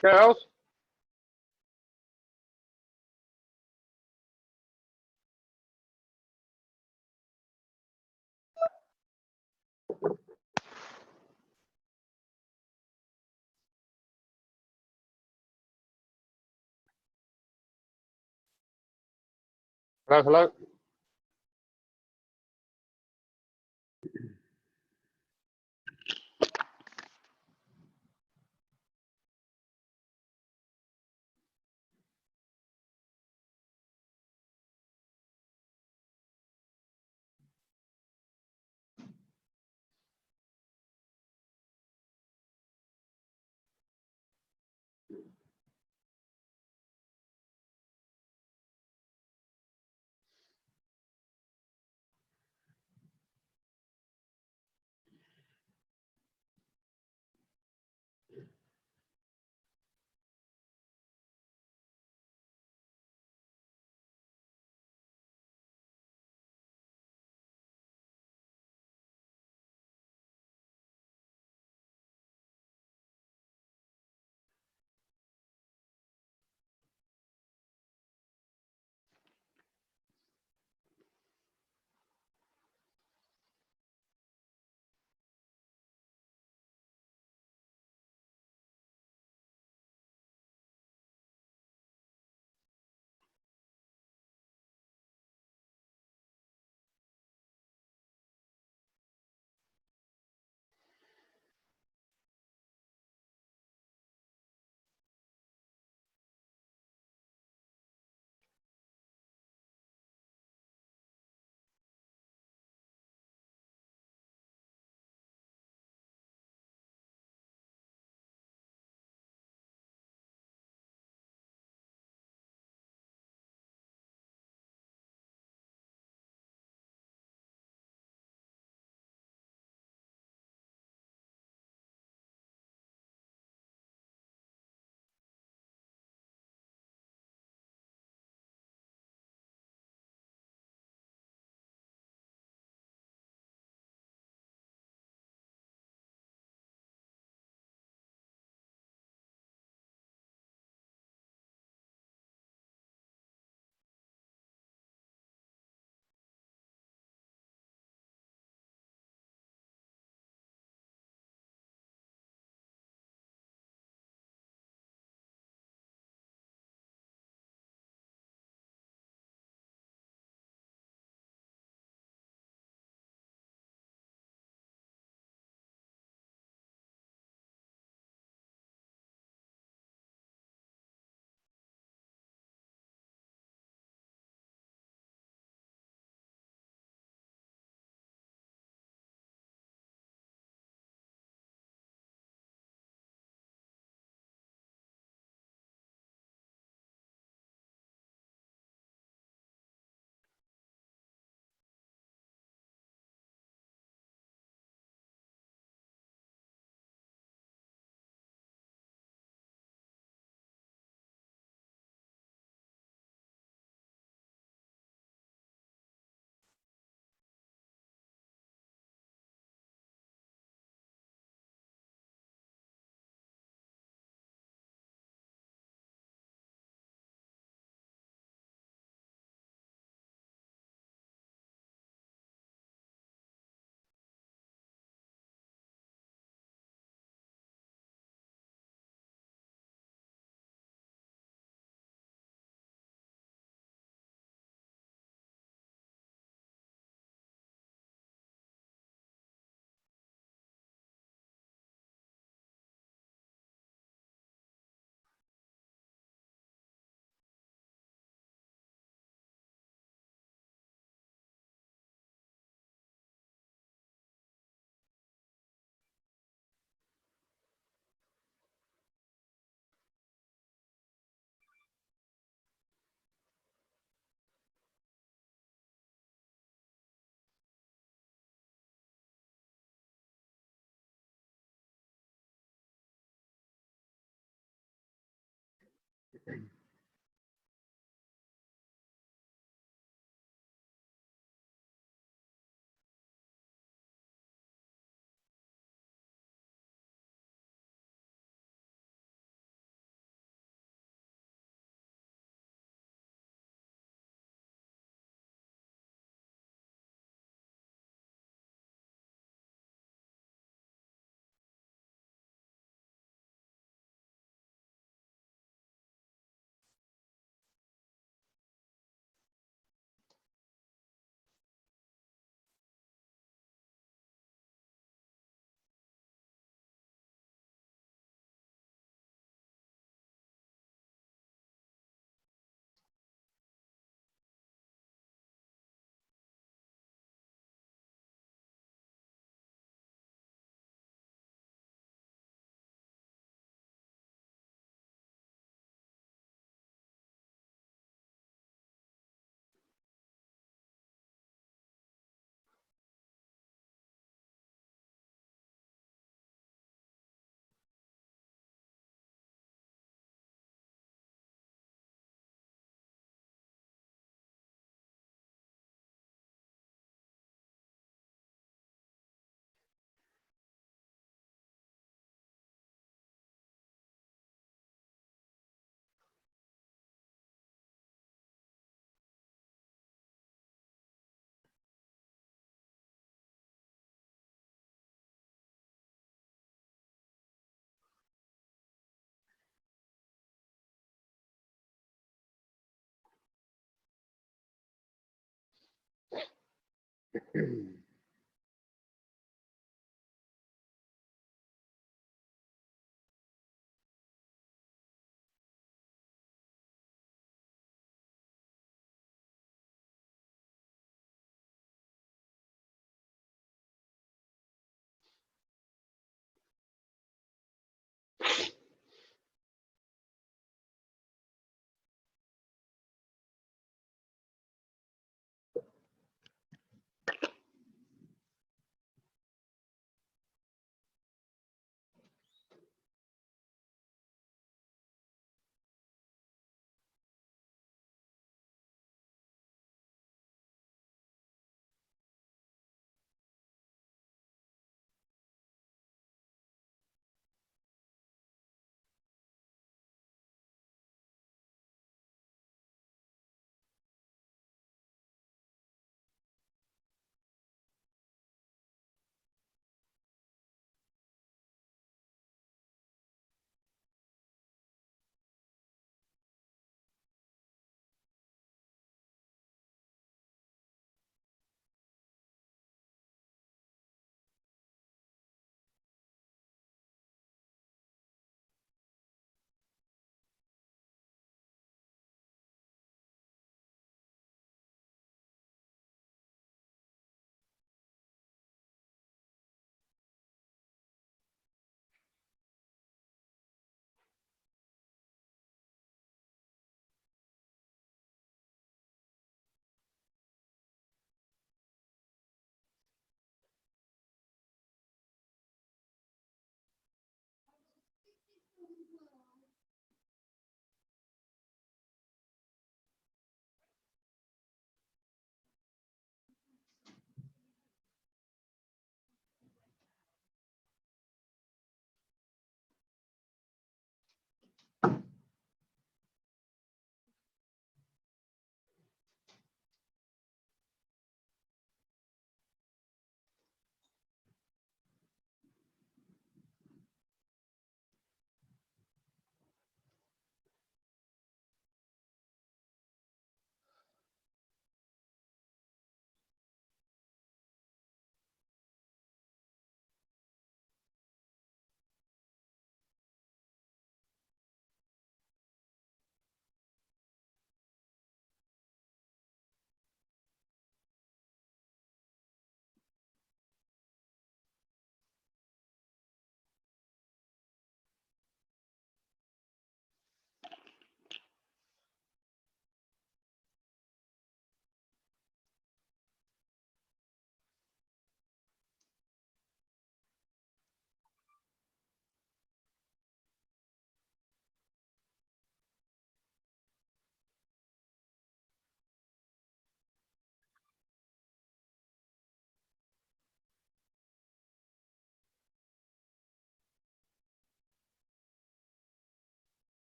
Cows? Hello, hello.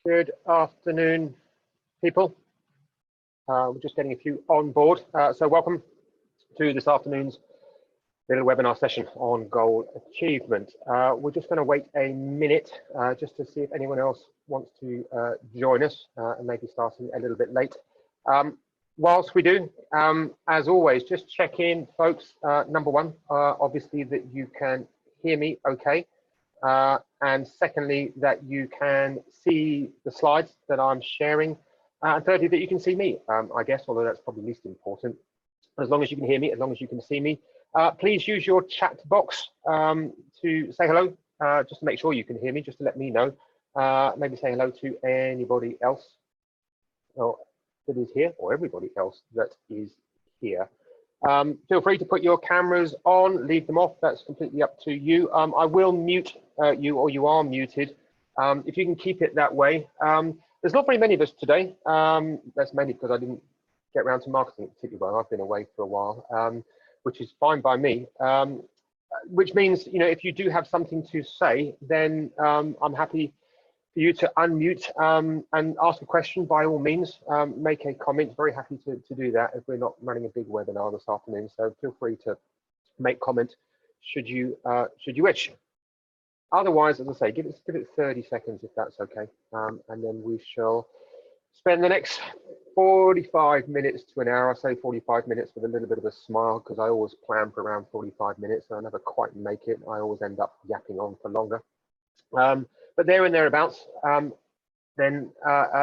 Good afternoon, people. We're just getting a few on board. So welcome to this afternoon's little webinar session on goal achievement. We're just going to wait a minute just to see if anyone else wants to join us and maybe starting a little bit late. Whilst we do, as always, just check in, folks. Number one, obviously that you can hear me okay. And secondly, that you can see the slides that I'm sharing. And thirdly, that you can see me, I guess, although that's probably least important. As long as you can hear me, as long as you can see me, please use your chat box to say hello, just to make sure you can hear me, just to let me know. Maybe say hello to anybody else that is here, or everybody else that is here. Feel free to put your cameras on, leave them off, that's completely up to you. I will mute you, or you are muted, if you can keep it that way. There's not very many of us today. That's mainly because I didn't get around to marketing it particularly well. I've been away for a while, which is fine by me. Which means, you know, if you do have something to say, then I'm happy for you to unmute and ask a question by all means. Make a comment. Very happy to do that if we're not running a big webinar this afternoon. So feel free to make comment should you wish. Otherwise, as I say, give it 30 seconds if that's okay, and then we shall spend the next 45 minutes to an hour. I say 45 minutes with a little bit of a smile because I always plan for around 45 minutes and I never quite make it. I always end up yapping on for longer. But there and thereabouts, then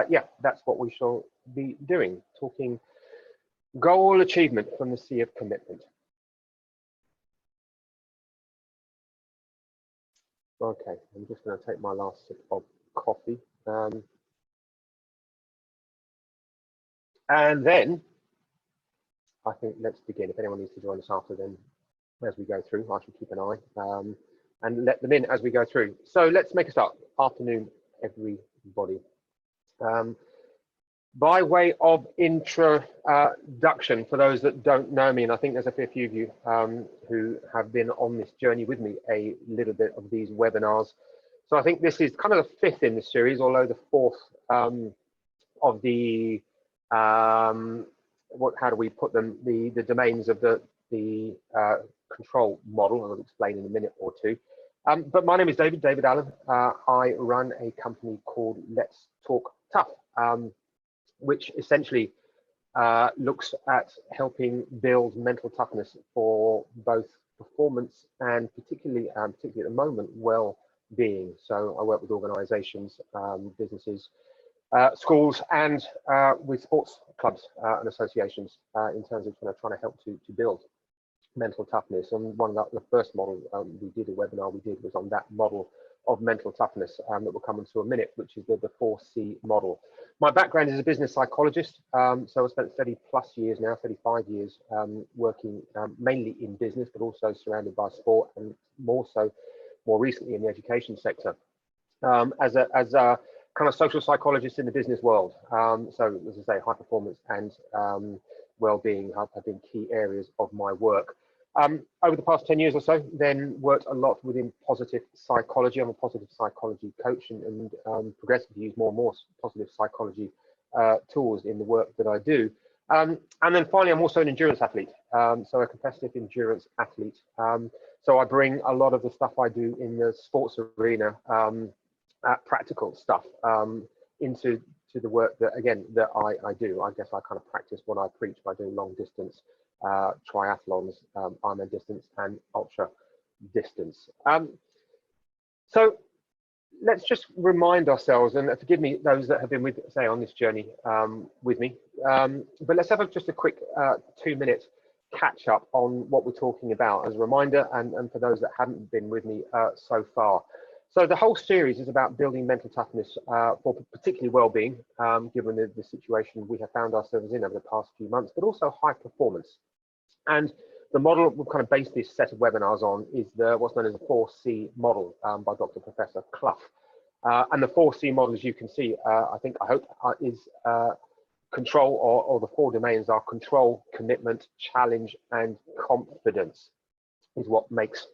yeah, that's what we shall be doing, talking goal achievement from the sea of commitment. Okay, I'm just going to take my last sip of coffee. And then I think let's begin. If anyone needs to join us after, then as we go through, I shall keep an eye and let them in as we go through. So let's make a start. Afternoon, everybody. By way of introduction, for those that don't know me, and I think there's a fair few of you who have been on this journey with me a little bit of these webinars. So I think this is kind of the fifth in the series, although the fourth of the, how do we put them, the domains of the control model. I'll explain in a minute or two. But my name is David Allen. I run a company called Let's Talk Tough, which essentially looks at helping build mental toughness for both performance and particularly at the moment, well-being. So I work with organizations, businesses, schools, and with sports clubs and associations in terms of trying to help to build mental toughness. And one of the first model we did, a webinar we did, was on that model of mental toughness that we'll come into a minute, which is the 4C model. My background is a business psychologist, so I spent 30+ years now, 35 years working mainly in business, but also surrounded by sport, and more recently in the education sector as a kind of social psychologist in the business world. So as I say, high performance and well-being have been key areas of my work. Over the past 10 years or so, then worked a lot within positive psychology. I'm a positive psychology coach and progressively use more and more positive psychology tools in the work that I do. And then finally, I'm also an endurance athlete, so a competitive endurance athlete. So I bring a lot of the stuff I do in the sports arena, practical stuff, into the work that, again, that I do. I guess I kind of practice what I preach by doing long distance triathlons, Ironman distance and ultra distance. So let's just remind ourselves, and forgive me those that have been with, say, on this journey with me, but let's have just a quick 2-minute catch up on what we're talking about as a reminder, and for those that haven't been with me so far. So the whole series is about building mental toughness for particularly well-being, given the situation we have found ourselves in over the past few months, but also high performance. And the model we've kind of based this set of webinars on is what's known as the 4C model by Dr. Professor Clough. And the 4C model, as you can see, I hope, is control, or the 4 domains are control, commitment, challenge, and confidence, is what makes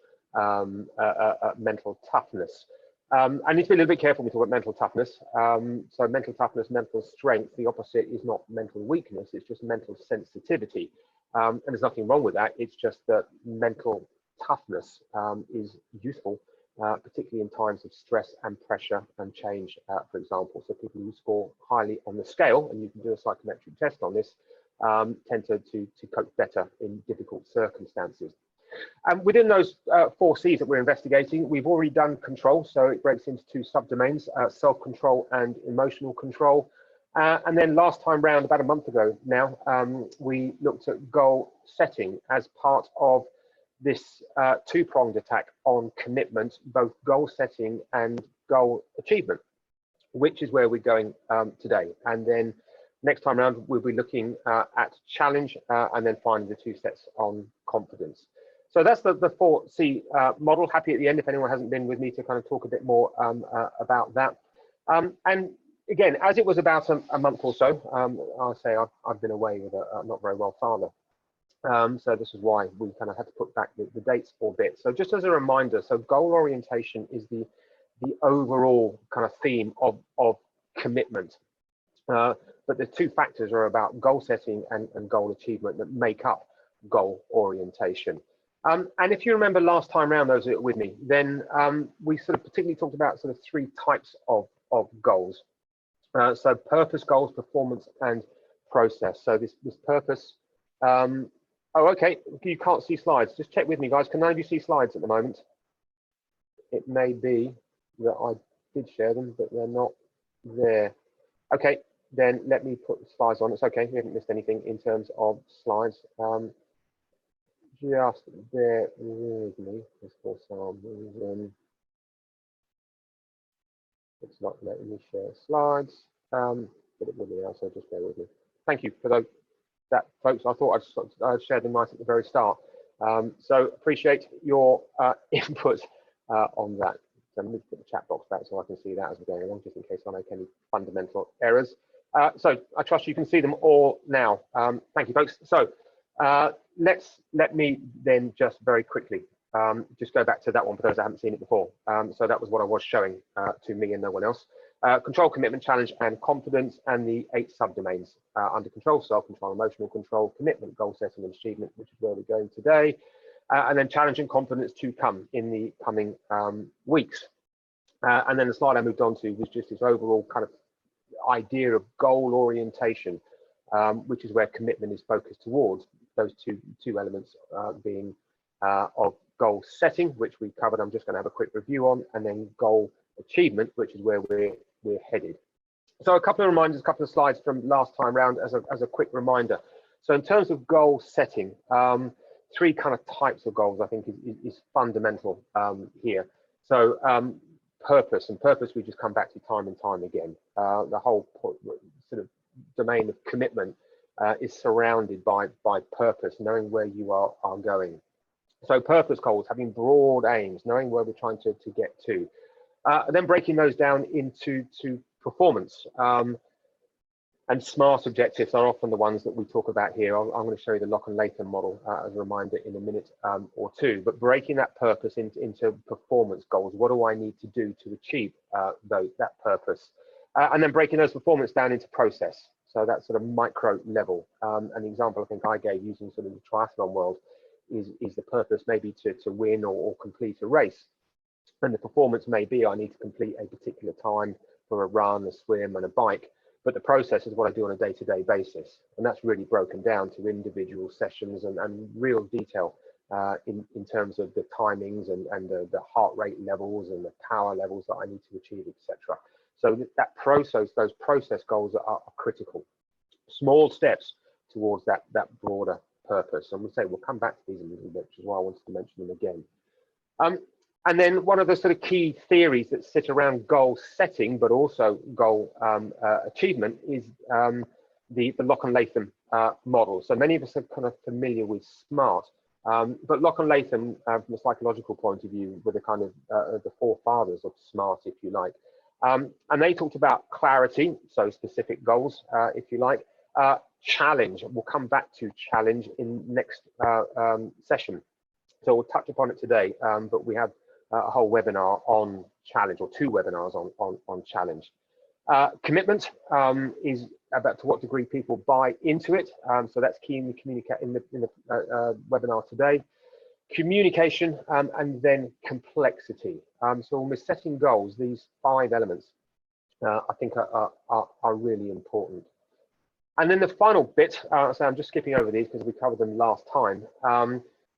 mental toughness. I need to be a little bit careful when we talk about mental toughness. So mental toughness, mental strength, the opposite is not mental weakness, it's just mental sensitivity. And there's nothing wrong with that. It's just that mental toughness is useful, particularly in times of stress and pressure and change, for example. So people who score highly on the scale, and you can do a psychometric test on this, tend to cope better in difficult circumstances. And within those 4 C's that we're investigating, we've already done control. So it breaks into 2 subdomains, self-control and emotional control. And then last time round, about a month ago now, we looked at goal setting as part of this 2-pronged attack on commitment, both goal setting and goal achievement, which is where we're going today. And then next time around, we'll be looking at challenge, and then finally the 2 sets on confidence. So that's the 4C model. Happy at the end if anyone hasn't been with me to kind of talk a bit more about that. And again, as it was about a month or so, I'll say I've been away with a not very well father. So this is why we kind of had to put back the dates for a bit. So just as a reminder, so goal orientation is the overall kind of theme of commitment. But the 2 factors are about goal setting and goal achievement that make up goal orientation. And if you remember last time around, those that are with me, then we sort of particularly talked about sort of 3 types of goals. So purpose goals, performance, and process. So this purpose, oh, okay, you can't see slides. Just check with me, guys. Can none of you see slides at the moment? It may be that I did share them, but they're not there. Okay, then let me put the slides on. It's okay, we haven't missed anything in terms of slides. Just bear with me, just for some reason. It's not letting me share slides, but it will be now, so just bear with me. Thank you for that, folks. I thought I'd shared them nice at the very start. So appreciate your input on that. So let me put the chat box back so I can see that as we're going along, just in case I make any fundamental errors. So I trust you can see them all now. Thank you, folks. So let me then just very quickly just go back to that one for those that haven't seen it before. So that was what I was showing to me and no one else. Control, commitment, challenge, and confidence, and the 8 subdomains under control: self-control, emotional control, commitment, goal setting, and achievement, which is where we're going today. And then challenge and confidence to come in the coming weeks. And then the slide I moved on to was just this overall kind of idea of goal orientation, which is where commitment is focused towards. Those two elements being of goal setting, which we covered. I'm just going to have a quick review on, and then goal achievement, which is where we're headed. So a couple of reminders, a couple of slides from last time round as a quick reminder. So in terms of goal setting, 3 kind of types of goals I think is fundamental here. So purpose, and purpose we just come back to time and time again. The whole sort of domain of commitment is surrounded by purpose, knowing where you are going. So purpose goals, having broad aims, knowing where we're trying to get to, then breaking those down into performance. And SMART objectives are often the ones that we talk about here. I'm going to show you the Lock and Latham model as a reminder in a minute or two. But breaking that purpose into performance goals. What do I need to do to achieve that purpose? And then breaking those performance down into process. So that sort of micro level. An example I think I gave using sort of the triathlon world is the purpose maybe to win or complete a race. And the performance may be I need to complete a particular time for a run, a swim, and a bike. But the process is what I do on a day-to-day basis. And that's really broken down to individual sessions and real detail in terms of the timings and the heart rate levels and the power levels that I need to achieve, etc. So that process, those process goals are critical. Small steps towards that broader purpose. And we'll come back to these a little bit, which is why I wanted to mention them again. And then one of the sort of key theories that sit around goal setting, but also goal achievement, is the Lock and Latham model. So many of us are kind of familiar with SMART, but Lock and Latham, from a psychological point of view, were the kind of the forefathers of SMART, if you like. And they talked about clarity, so specific goals, if you like. Challenge, we'll come back to challenge in next session. So we'll touch upon it today, but we have a whole webinar on challenge, or 2 webinars on challenge. Commitment is about to what degree people buy into it. So that's key in the webinar today. Communication and then complexity. So when we're setting goals, these 5 elements I think are really important. And then the final bit, so I'm just skipping over these because we covered them last time,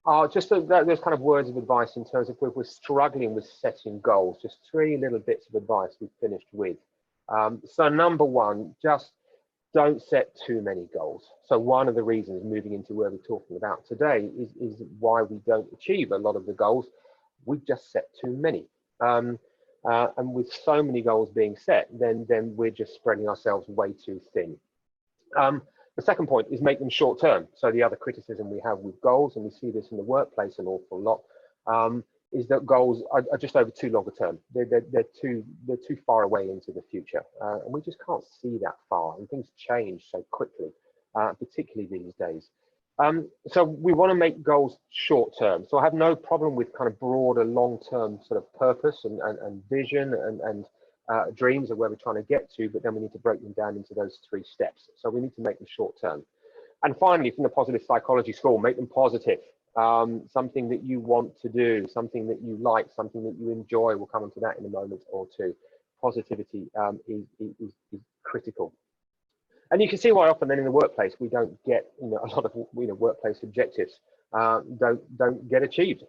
are just those kind of words of advice in terms of if we're struggling with setting goals. Just 3 little bits of advice we've finished with. So number 1, just don't set too many goals. So one of the reasons, moving into where we're talking about today, is why we don't achieve a lot of the goals. We just set too many. And with so many goals being set, then we're just spreading ourselves way too thin. The second point is make them short term. So the other criticism we have with goals, and we see this in the workplace an awful lot, is that goals are just over too long a term. They're too far away into the future, and we just can't see that far. And things change so quickly, particularly these days. So we want to make goals short term. So I have no problem with kind of broader, long term sort of purpose and vision and dreams of where we're trying to get to, but then we need to break them down into those 3 steps. So we need to make them short term. And finally, from the positive psychology school, make them positive. Something that you want to do, something that you like, something that you enjoy. We'll come on to that in a moment or two. Positivity is critical. And you can see why often then in the workplace we don't get a lot of workplace objectives don't get achieved.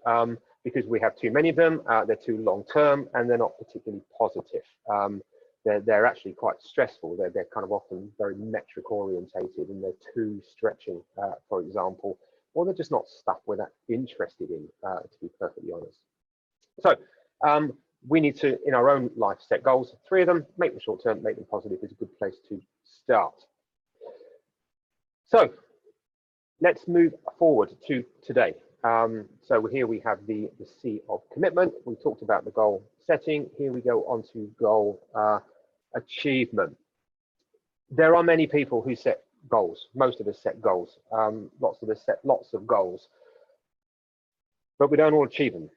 Because we have too many of them, they're too long term, and they're not particularly positive. They're actually quite stressful. They're kind of often very metric orientated, and they're too stretching, for example, or they're just not stuff we're that interested in, to be perfectly honest. So we need to, in our own life, set goals. 3 of them, make them short term, make them positive is a good place to start. So let's move forward to today. So here we have the C of commitment. We talked about the goal setting. Here we go on to goal achievement. There are many people who set goals. Most of us set goals. Lots of us set lots of goals, but we don't all achieve them.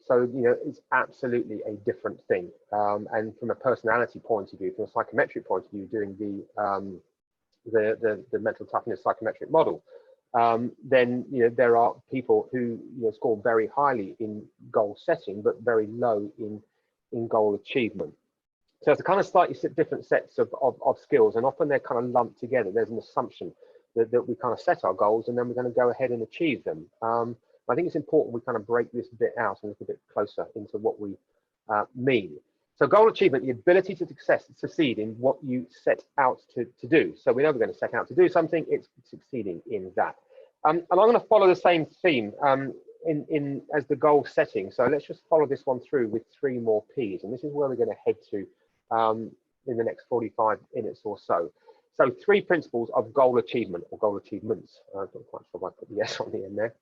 So it's absolutely a different thing. And from a personality point of view, from a psychometric point of view, doing the mental toughness psychometric model, then there are people who score very highly in goal setting but very low in goal achievement. So it's a kind of slightly different sets of skills, and often they're kind of lumped together. There's an assumption that we kind of set our goals and then we're going to go ahead and achieve them. I think it's important we kind of break this bit out and look a bit closer into what we mean. So goal achievement, the ability to succeed in what you set out to do. So we know we're going to set out to do something, it's succeeding in that. And I'm going to follow the same theme as the goal setting. So let's just follow this one through with 3 more P's, and this is where we're going to head to in the next 45 minutes or so. So 3 principles of goal achievement, or goal achievements. I'm not quite sure why I put the S on the end there.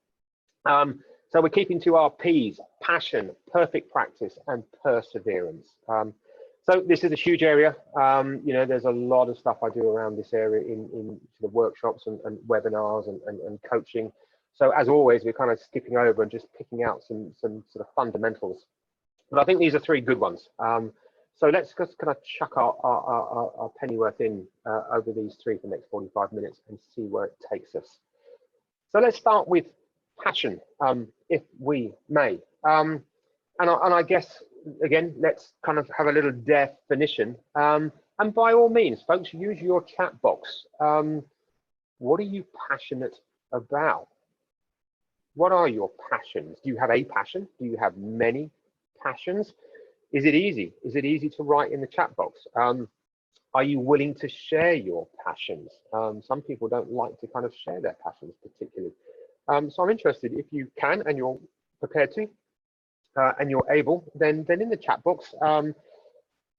So we're keeping to our P's: passion, perfect practice, and perseverance. So this is a huge area. You know, there's a lot of stuff I do around this area in sort of workshops and webinars and coaching. So as always, we're kind of skipping over and just picking out some sort of fundamentals. But I think these are 3 good ones. So let's just kind of chuck our pennyworth in over these 3 for the next 45 minutes and see where it takes us. So let's start with passion, if we may. And I guess, again, let's kind of have a little definition. And by all means, folks, use your chat box. What are you passionate about? What are your passions? Do you have a passion? Do you have many passions? Is it easy? Is it easy to write in the chat box? Are you willing to share your passions? Some people don't like to kind of share their passions particularly. So I'm interested, if you can and you're prepared to, and you're able, then in the chat box,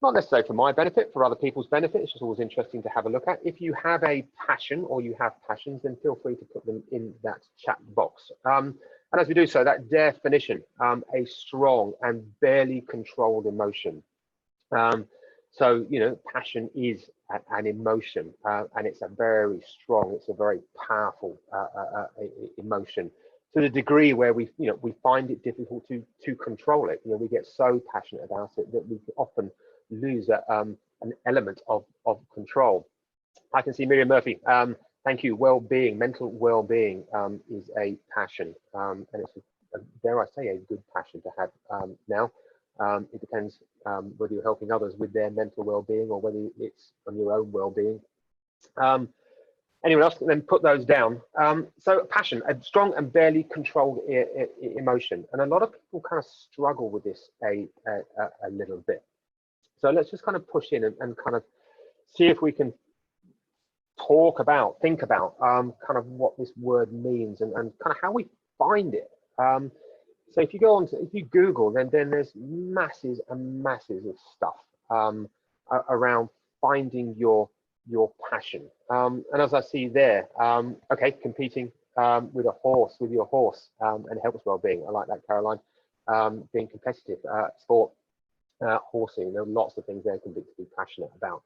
not necessarily for my benefit, for other people's benefit, it's just always interesting to have a look at. If you have a passion or you have passions, then feel free to put them in that chat box. And as we do so, that definition, a strong and barely controlled emotion. So, you know, passion is an emotion, and it's a very strong, it's a very powerful emotion, to the degree where we find it difficult to control it. You know, we get so passionate about it that we often lose an element of control. I can see Miriam Murphy. Thank you. Well-being, mental well-being is a passion, and it's dare I say, a good passion to have now. It depends whether you're helping others with their mental well-being or whether it's on your own well-being. Anyone else can then put those down. So passion, a strong and barely controlled emotion. And a lot of people kind of struggle with this a little bit. So let's just kind of push in and kind of see if we can think about kind of what this word means and kind of how we find it. So if you go on to, if you Google, then there's masses and masses of stuff around finding your passion. And as I see there, okay, competing with your horse, and it helps well-being. I like that, Caroline. Being competitive, sport, horsing, there are lots of things there to be passionate about.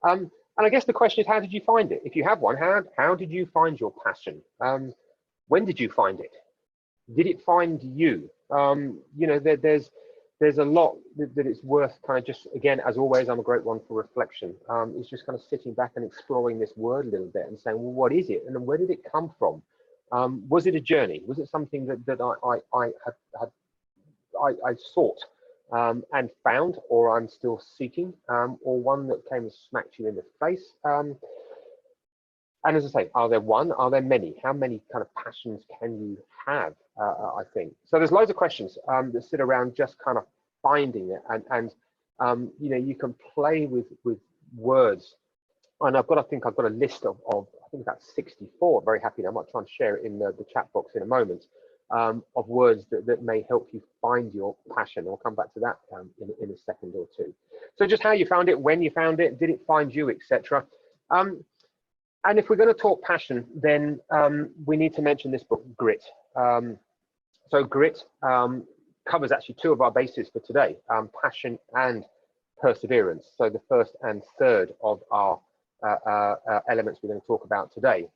And I guess the question is, how did you find it? If you have one, how did you find your passion? When did you find it? Did it find you? You know, there's a lot that it's worth kind of just, again, as always, I'm a great one for reflection. It's just kind of sitting back and exploring this word a little bit and saying, well, what is it? And then where did it come from? Was it a journey? Was it something that I sought and found, or I'm still seeking, or one that came and smacked you in the face? And as I say, are there one? Are there many? How many kind of passions can you have? I think so. There's loads of questions that sit around just kind of finding it, and you know, you can play with words. And I think I've got a list of I think about 64. Very happy. I might try and share it in the chat box in a moment, of words that may help you find your passion. I'll come back to that in a second or two. So just how you found it, when you found it, did it find you, etc. And if we're going to talk passion, then we need to mention this book, Grit. So Grit covers actually 2 of our bases for today, passion and perseverance. So the first and third of our elements we're going to talk about today.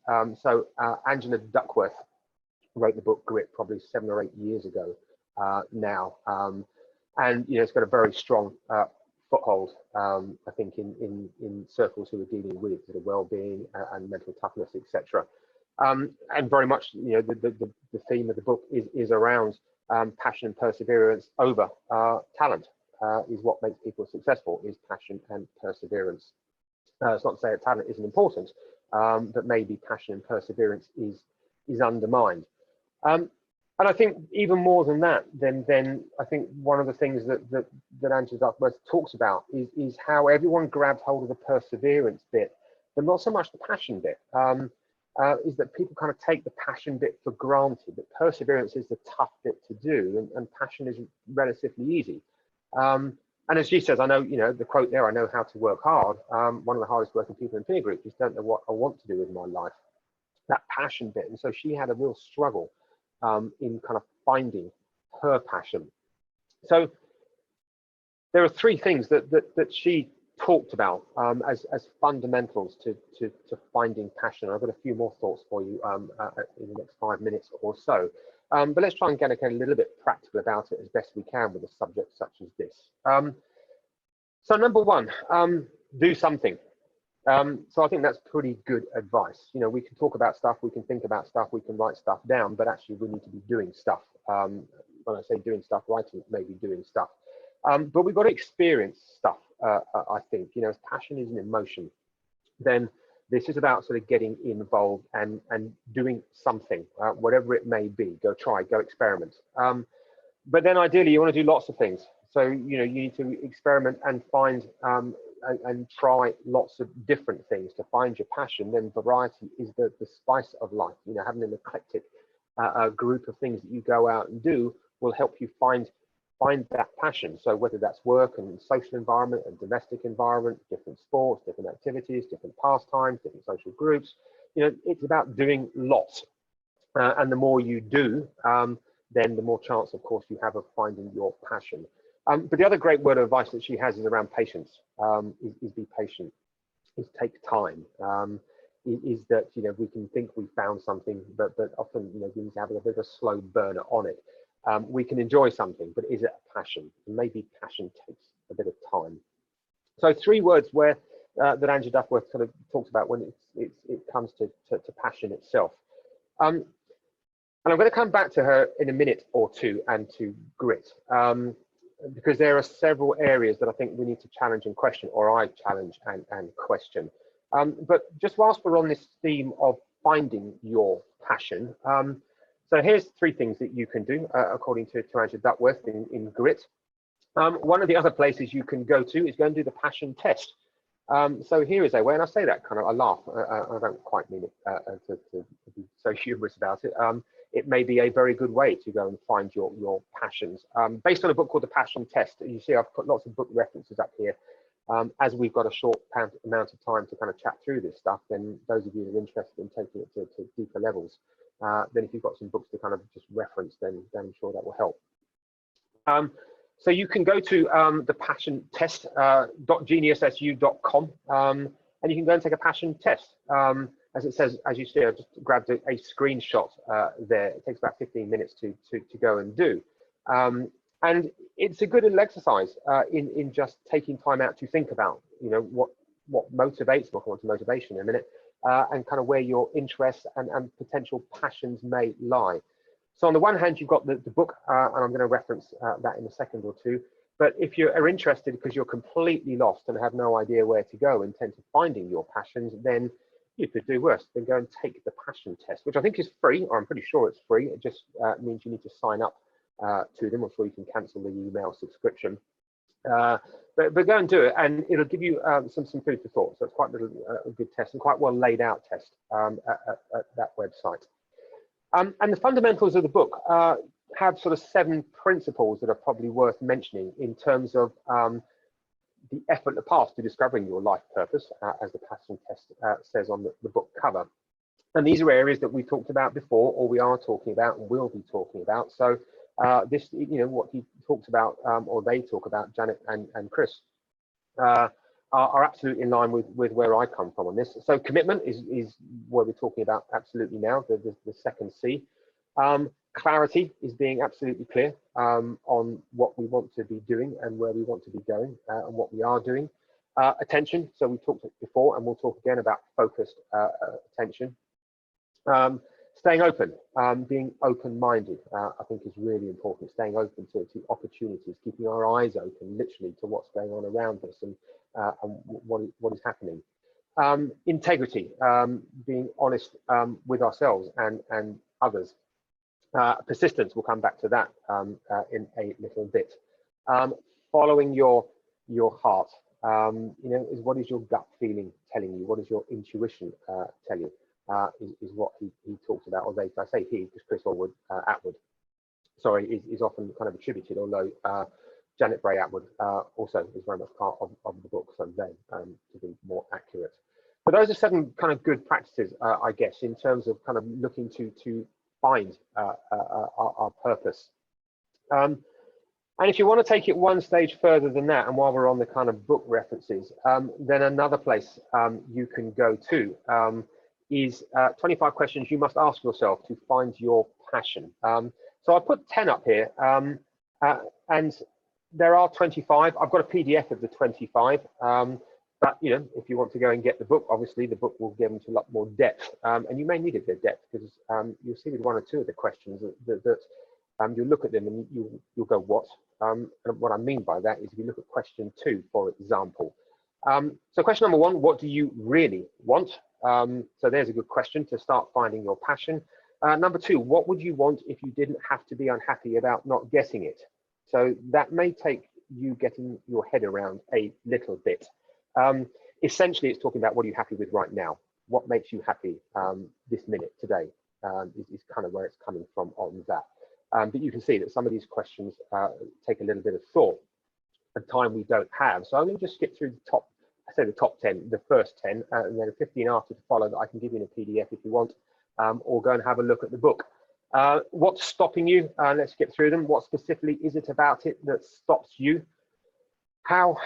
So Angela Duckworth wrote the book Grit probably 7 or 8 years ago now. And you know, it's got a very strong foothold, I think, in circles who are dealing with sort of well-being and mental toughness, etc. And very much, you know, the theme of the book is around passion and perseverance over talent. Is what makes people successful, is passion and perseverance. It's not to say that talent isn't important, but maybe passion and perseverance is undermined. And I think even more than that, then I think one of the things that Angela Duckworth talks about is how everyone grabbed hold of the perseverance bit, but not so much the passion bit. is that people kind of take the passion bit for granted, that perseverance is the tough bit to do, and passion is relatively easy. And as she says, I know, the quote there, I know how to work hard. One of the hardest working people in peer group just don't know what I want to do with my life, that passion bit. And so she had a real struggle in kind of finding her passion. So there are three things that she talked about as fundamentals to finding passion. I've got a few more thoughts for you in the next 5 minutes or so. But let's try and get a little bit practical about it as best we can with a subject such as this. So number one, do something. So I think that's pretty good advice. We can talk about stuff, we can think about stuff, we can write stuff down, but actually we need to be doing stuff. When I say doing stuff, writing maybe doing stuff. But we've got to experience stuff, I think. If passion is an emotion, then this is about sort of getting involved and doing something, whatever it may be. Go try, go experiment. But then ideally you want to do lots of things. So, you need to experiment and find and try lots of different things to find your passion. Then variety is the spice of life. Having an eclectic group of things that you go out and do will help you find that passion. So whether that's work and social environment and domestic environment, different sports, different activities, different pastimes, different social groups, it's about doing lots. And the more you do, then the more chance, of course, you have of finding your passion. But the other great word of advice that she has is around patience. Is be patient, is take time. Is that we can think we found something, but often we need to have a bit of a slow burner on it. We can enjoy something, but is it a passion? And maybe passion takes a bit of time. So 3 words where that Angela Duckworth sort of talks about when it comes to passion itself. And I'm going to come back to her in a minute or two and to grit, because there are several areas that I think we need to challenge and question, or I challenge and question. But just whilst we're on this theme of finding your passion, so here's 3 things that you can do, according to Angela Duckworth in Grit. One of the other places you can go to is go and do the passion test. So here is a way, and I say that kind of, I laugh, I don't quite mean it to be so humorous about it. It may be a very good way to go and find your passions. Based on a book called The Passion Test, you see I've put lots of book references up here. As we've got a short amount of time to kind of chat through this stuff, then those of you that are interested in taking it to deeper levels, then if you've got some books to kind of just reference, then I'm sure that will help. So you can go to the passion test.geniussu.com and you can go and take a passion test. As it says, as you see, I just grabbed a screenshot there. It takes about 15 minutes to go and do. And it's a good little exercise in just taking time out to think about, what motivates, we'll come on to motivation in a minute, and kind of where your interests and potential passions may lie. So on the one hand, you've got the book, and I'm going to reference that in a second or two. But if you are interested because you're completely lost and have no idea where to go in terms of finding your passions, then you could do worse than go and take the passion test, which I think is free, or I'm pretty sure it's free. It just means you need to sign up to them, before you can cancel the email subscription. But go and do it, and it'll give you some food for thought. So it's quite a good test and quite well laid out test at that website. And the fundamentals of the book have sort of 7 principles that are probably worth mentioning in terms of the effort, the path to discovering your life purpose, as the passion test says on the book cover. And these are areas that we talked about before, or we are talking about and will be talking about. So this, what he talks about, or they talk about, Janet and Chris, are absolutely in line with where I come from on this. So commitment is what we're talking about absolutely now, the second C. Clarity is being absolutely clear on what we want to be doing and where we want to be going and what we are doing. Attention, so we talked before and we'll talk again about focused attention. Staying open, being open-minded, I think is really important. Staying open to opportunities, keeping our eyes open literally to what's going on around us and what is happening. Integrity, being honest with ourselves and others. Persistence, we'll come back to that in a little bit. Following your heart, is what is your gut feeling telling you? What does your intuition tell you? is what he talks about, or I say he, because Chris Atwood, sorry, is often kind of attributed, although Janet Bray Atwood also is very much part of the book, so they, to be more accurate. But those are 7 kind of good practices, I guess, in terms of kind of looking to find our purpose. And if you want to take it one stage further than that, and while we're on the kind of book references, then another place you can go to is 25 questions you must ask yourself to find your passion. So I put 10 up here, and there are 25. I've got a PDF of the 25, but you know, if you want to go and get the book, obviously the book will get into a lot more depth, and you may need a bit of depth because you'll see with 1 or 2 of the questions that you'll look at them and you'll go, what? And what I mean by that is if you look at question 2, for example. So question number 1, what do you really want? So there's a good question to start finding your passion. Number 2, what would you want if you didn't have to be unhappy about not getting it? So that may take you getting your head around a little bit. Essentially, it's talking about what are you happy with right now? What makes you happy this minute, today, is kind of where it's coming from on that. But you can see that some of these questions take a little bit of thought and time we don't have. So I'm going to just skip through the top, I say the top 10, the first 10, and then 15 after to follow that I can give you in a PDF if you want, or go and have a look at the book. What's stopping you? Let's skip through them. What specifically is it about it that stops you? How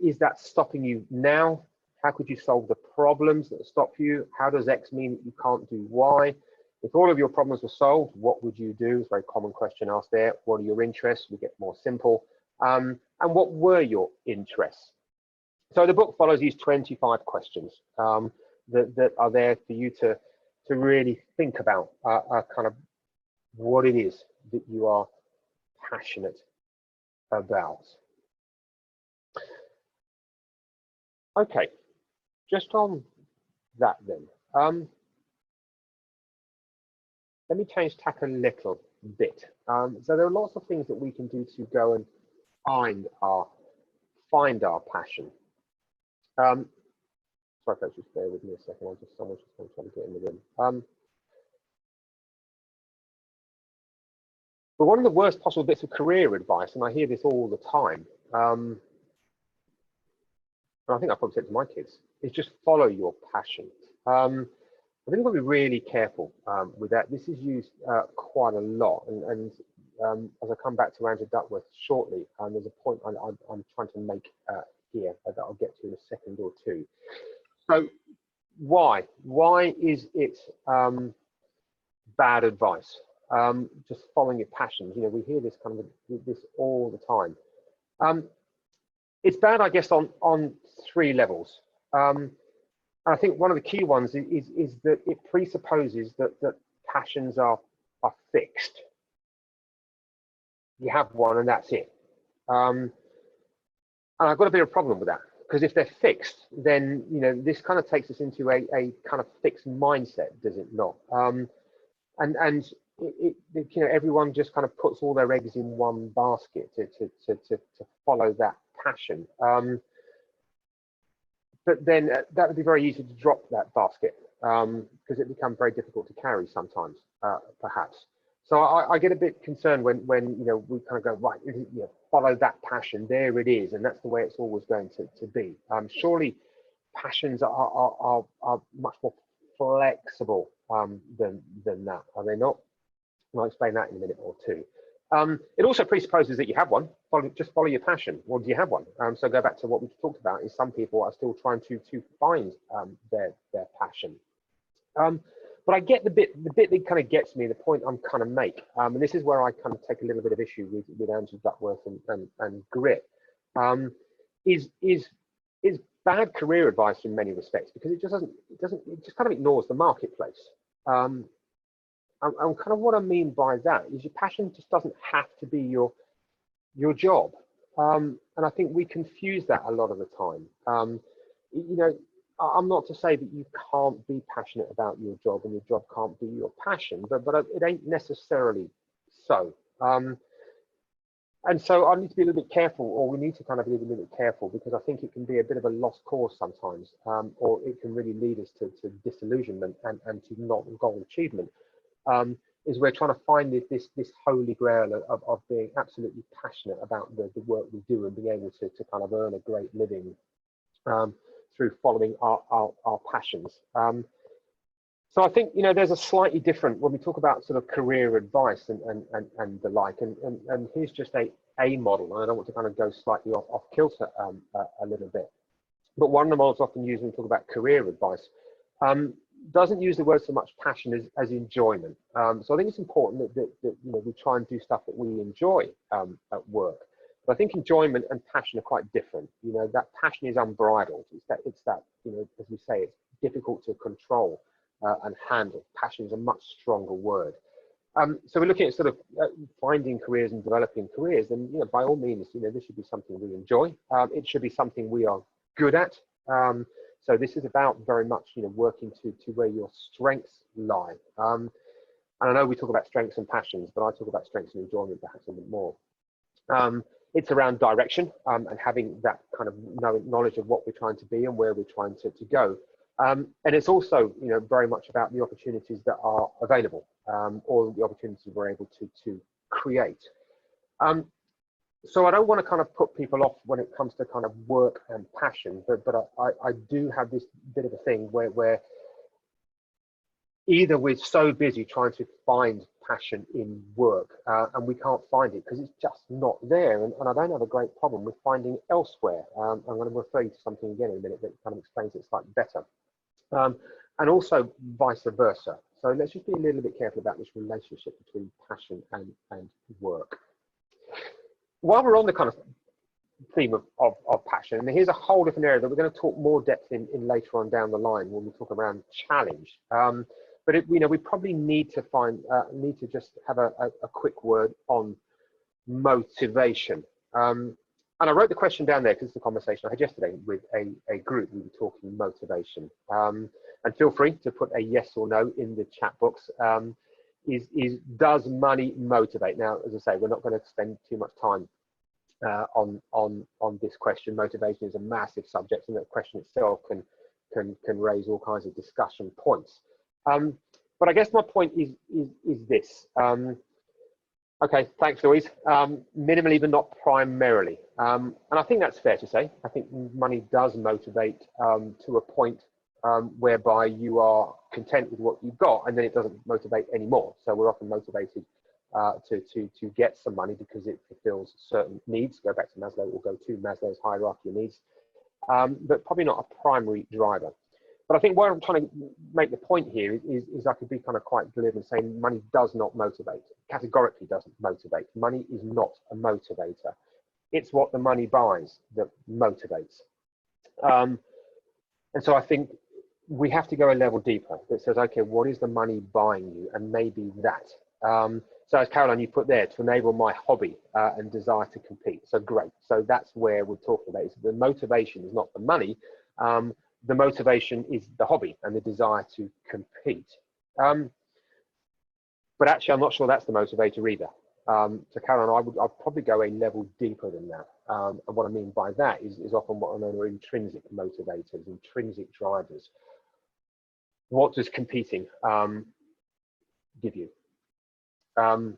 is that stopping you now? How could you solve the problems that stop you? How does X mean that you can't do Y? If all of your problems were solved, what would you do? It's a very common question asked there. What are your interests? We get more simple. And what were your interests? So the book follows these 25 questions that are there for you to really think about kind of what it is that you are passionate about. Okay, just on that then. Let me change tack a little bit. So there are lots of things that we can do to go and find our passion. Sorry, folks, just bear with me a second. Someone's just going to try to get in the room. But one of the worst possible bits of career advice, and I hear this all the time, and I think I probably said it to my kids, is just follow your passion. I think we've got to be really careful with that. This is used quite a lot, and as I come back to Andrew Duckworth shortly, there's a point I'm trying to make here that I'll get to in a second or two. So why is it bad advice? Just following your passions. You know, we hear this kind of this all the time. It's bad, I guess, on 3 levels. I think one of the key ones is that it presupposes that passions are fixed. You have one and that's it. And I've got a bit of a problem with that, because if they're fixed, then you know this kind of takes us into a kind of fixed mindset, does it not? And it you know, everyone just kind of puts all their eggs in one basket to follow that passion. But then that would be very easy to drop that basket because it becomes very difficult to carry sometimes, perhaps. So I get a bit concerned when you know we kind of go, right, you know, follow that passion, there it is, and that's the way it's always going to be. Surely passions are much more flexible than that, are they not? And I'll explain that in a minute or two. It also presupposes that you have one. Just follow your passion. Well, do you have one? So go back to what we talked about. Is some people are still trying to find their passion. But I get the bit that kind of gets me, the point I'm kind of make, and this is where I kind of take a little bit of issue with Andrew Duckworth and grit, is bad career advice in many respects, because it just kind of ignores the marketplace. And kind of what I mean by that is your passion just doesn't have to be your job. And I think we confuse that a lot of the time. You know, I'm not to say that you can't be passionate about your job and your job can't be your passion, but it ain't necessarily so. And And so I need to be a little bit careful, or we need to kind of be a little bit careful, because I think it can be a bit of a lost cause sometimes, or it can really lead us to disillusionment and to not goal achievement. Is we're trying to find this holy grail of being absolutely passionate about the work we do and being able to kind of earn a great living through following our passions. So I think, you know, there's a slightly different, when we talk about sort of career advice and the like, and here's just a model, and I don't want to kind of go slightly off kilter a little bit, but one of the models often used when we talk about career advice doesn't use the word so much passion as enjoyment. So I think it's important that you know, we try and do stuff that we enjoy at work. But I think enjoyment and passion are quite different. You know, that passion is unbridled. It's that, you know, as we say, it's difficult to control and handle. Passion is a much stronger word. So we're looking at sort of finding careers and developing careers, and, you know, by all means, you know, this should be something we enjoy. It should be something we are good at. So this is about very much, you know, working to where your strengths lie. And I know we talk about strengths and passions, but I talk about strengths and enjoyment perhaps a bit more. It's around direction and having that kind of knowledge of what we're trying to be and where we're trying to go. And it's also, you know, very much about the opportunities that are available, or the opportunities we're able to create. So I don't want to kind of put people off when it comes to kind of work and passion, but I do have this bit of a thing where either we're so busy trying to find passion in work and we can't find it because it's just not there, and I don't have a great problem with finding it elsewhere. I'm going to refer you to something again in a minute that kind of explains it slightly better, and also vice versa. So let's just be a little bit careful about this relationship between passion and work. While we're on the kind of theme of passion, and here's a whole different area that we're going to talk more depth in later on down the line when we talk around challenge. But you know, we probably need to just have a quick word on motivation. And I wrote the question down there because it's a conversation I had yesterday with a group. We were talking motivation. And feel free to put a yes or no in the chat box. Does money motivate? Now, as I say, we're not going to spend too much time on this question. Motivation is a massive subject, and the question itself can raise all kinds of discussion points. But I guess my point is this. Okay, thanks, Louise. Minimally, but not primarily. And I think that's fair to say. I think money does motivate to a point whereby you are content with what you've got, and then it doesn't motivate anymore. So we're often motivated to get some money because it fulfills certain needs. Go back to Maslow, or go to Maslow's hierarchy of needs, but probably not a primary driver. But I think what I'm trying to make the point here is I could be kind of quite glib and saying money does not motivate, categorically doesn't motivate. Money is not a motivator. It's what the money buys that motivates. And so I think we have to go a level deeper that says, okay, what is the money buying you? And maybe that. So as Caroline, you put there, to enable my hobby and desire to compete. So great. So that's where we're talking about. The motivation is not the money. The motivation is the hobby and the desire to compete. But actually, I'm not sure that's the motivator either. So Caroline, I'd probably go a level deeper than that. And what I mean by that is often what I know are intrinsic motivators, intrinsic drivers. What does competing give you? And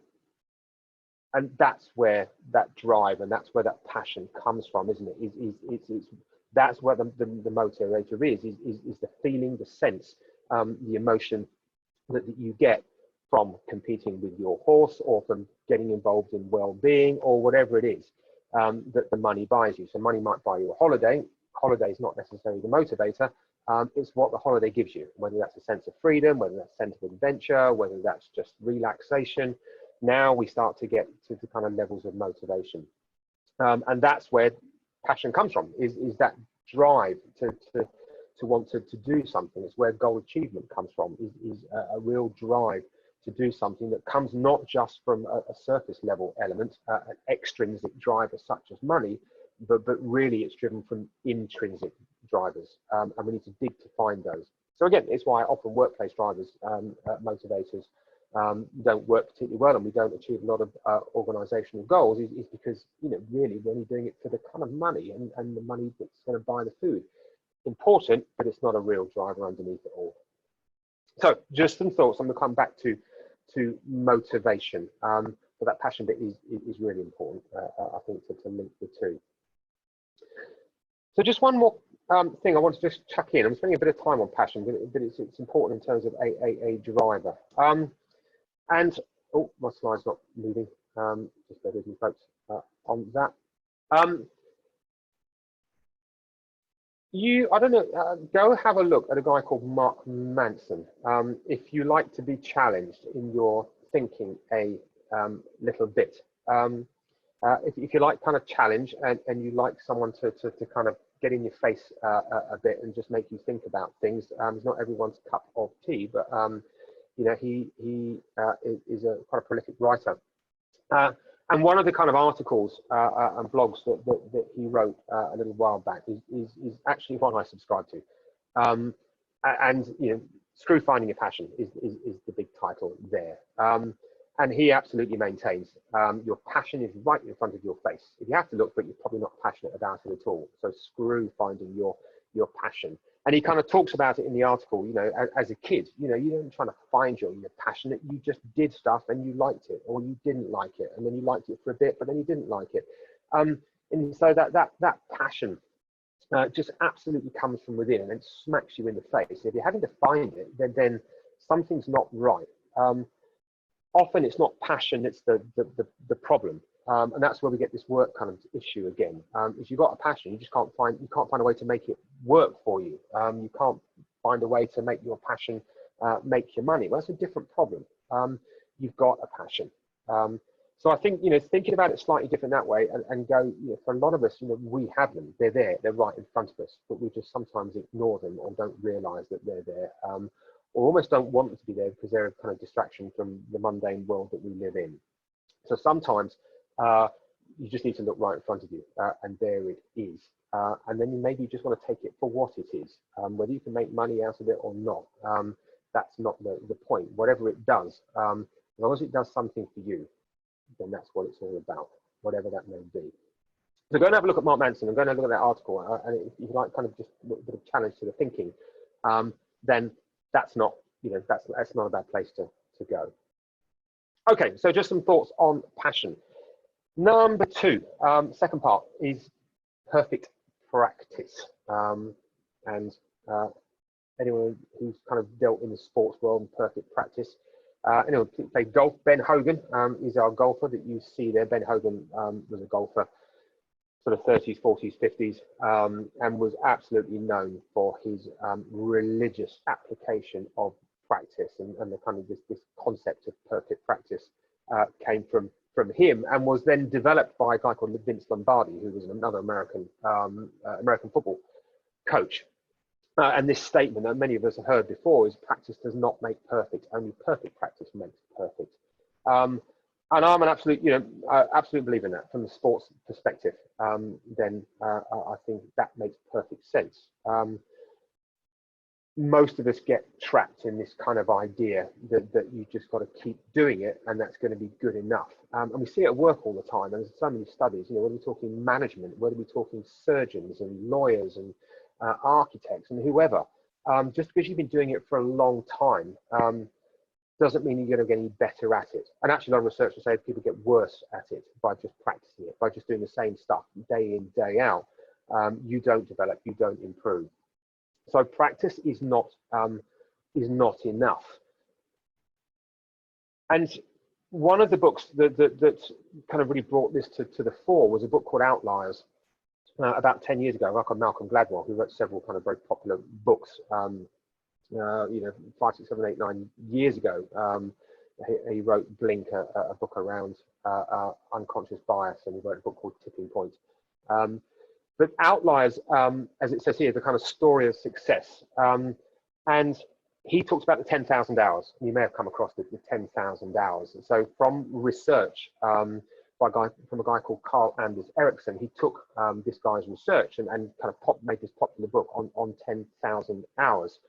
that's where that drive and that's where that passion comes from, isn't it? That's what the motivator is the feeling, the sense, the emotion that you get from competing with your horse, or from getting involved in well-being, or whatever it is that the money buys you. So money might buy you a holiday. Holiday is not necessarily the motivator. It's what the holiday gives you, whether that's a sense of freedom, whether that's a sense of adventure, whether that's just relaxation. Now we start to get to the kind of levels of motivation. And that's where passion comes from, is that drive to want to do something. It's where goal achievement comes from, is a real drive to do something that comes not just from a surface level element, an extrinsic driver such as money, but really it's driven from intrinsic drivers, and we need to dig to find those. So again, it's why often workplace drivers, motivators, don't work particularly well and we don't achieve a lot of organizational goals is because, really we're only doing it for the kind of money and the money that's going to buy the food. Important, but it's not a real driver underneath it all. So just some thoughts. I'm going to come back to motivation. But that passion bit is really important, I think, to link the two. So just one more thing I want to just chuck in. I'm spending a bit of time on passion, but it's important in terms of a driver. And oh, my slide's not moving. Just bear with me, folks, on that. I don't know, go have a look at a guy called Mark Manson. If you like to be challenged in your thinking a little bit. If you like kind of challenge and you like someone to kind of get in your face a bit and just make you think about things, it's not everyone's cup of tea, but he is a quite a prolific writer. And one of the kind of articles and blogs that he wrote a little while back is actually one I subscribe to. And Screw Finding Your Passion is the big title there. And he absolutely maintains your passion is right in front of your face. If you have to look for it, you're probably not passionate about it at all. So screw finding your passion. And he kind of talks about it in the article, as a kid, you don't try to find your passionate, you just did stuff and you liked it, or you didn't like it, and then you liked it for a bit, but then you didn't like it. And so that passion just absolutely comes from within and then smacks you in the face. If you're having to find it, then something's not right. Often it's not passion, it's the problem. And that's where we get this work kind of issue again. If you've got a passion, you can't find a way to make it work for you. You can't find a way to make your passion make your money. Well, that's a different problem. You've got a passion. So I think, thinking about it slightly different that way and go, for a lot of us, we have them, they're there, they're right in front of us, but we just sometimes ignore them or don't realize that they're there. Or almost don't want them to be there because they're a kind of distraction from the mundane world that we live in. So sometimes you just need to look right in front of you, and there it is. And then maybe you just want to take it for what it is, whether you can make money out of it or not. That's not the point. Whatever it does, as long as it does something for you, then that's what it's all about, whatever that may be. So go and have a look at Mark Manson and go and have a look at that article. And if you like kind of just a bit of challenge to the thinking, then that's not, that's not a bad place to go. Okay, so just some thoughts on passion. Number two, second part is perfect practice. And anyone who's kind of dealt in the sports world and perfect practice, anyone who played golf, Ben Hogan is our golfer that you see there. Ben Hogan was a golfer, sort of 30s, 40s, 50s, and was absolutely known for his religious application of practice, and the kind of this concept of perfect practice came from him and was then developed by a guy called Vince Lombardi, who was another American football coach. And this statement that many of us have heard before is practice does not make perfect, only perfect practice makes perfect. And I'm an absolute, absolute believer in that from the sports perspective. Then I think that makes perfect sense. Most of us get trapped in this kind of idea that you just got to keep doing it and that's going to be good enough. And we see it at work all the time. And there's so many studies, whether we're talking management, whether we're talking surgeons and lawyers and architects and whoever, just because you've been doing it for a long time doesn't mean you're going to get any better at it. And actually a lot of research will say people get worse at it by just practicing it, by just doing the same stuff day in, day out. You don't develop, you don't improve. So practice is not enough. And one of the books that kind of really brought this to the fore was a book called Outliers. About 10 years ago, a guy called Malcolm Gladwell, who wrote several kind of very popular books, 5, 6, 7, 8, 9 years ago. He wrote Blink, a book around unconscious bias, and he wrote a book called Tipping Point. But Outliers, as it says here, the kind of story of success. And he talks about the 10,000 hours. You may have come across the 10,000 hours. And so from research, from a guy called Carl Anders Ericsson, he took this guy's research and kind of made this popular book on 10,000 hours.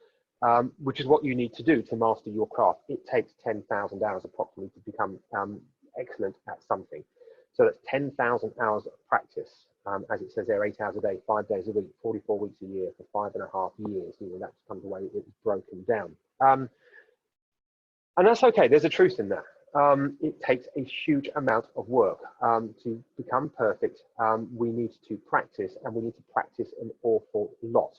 which is what you need to do to master your craft. It takes 10,000 hours approximately to become excellent at something. So that's 10,000 hours of practice, as it says there, 8 hours a day, 5 days a week, 44 weeks a year for 5.5 years. You know, that's kind of the way it was broken down. And that's okay, there's a truth in that. It takes a huge amount of work to become perfect. We need to practice, and we need to practice an awful lot.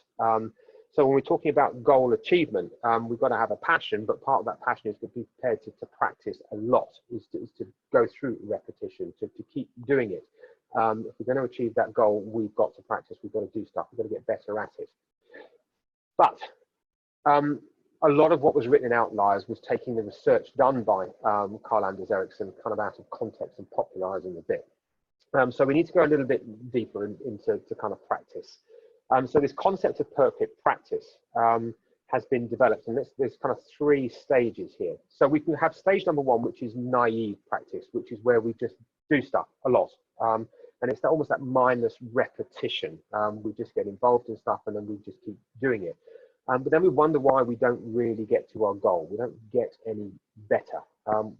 So when we're talking about goal achievement, we've got to have a passion, but part of that passion is to be prepared to practice a lot, is to go through repetition, to keep doing it. If we're going to achieve that goal, we've got to practice, we've got to do stuff, we've got to get better at it. But a lot of what was written in Outliers was taking the research done by Karl-Anders Ericsson kind of out of context and popularizing a bit. So we need to go a little bit deeper into kind of practice. So this concept of perfect practice has been developed, and there's kind of 3 stages here. So we can have stage number 1, which is naive practice, which is where we just do stuff a lot. And it's almost that mindless repetition. We just get involved in stuff and then we just keep doing it. But then we wonder why we don't really get to our goal. We don't get any better.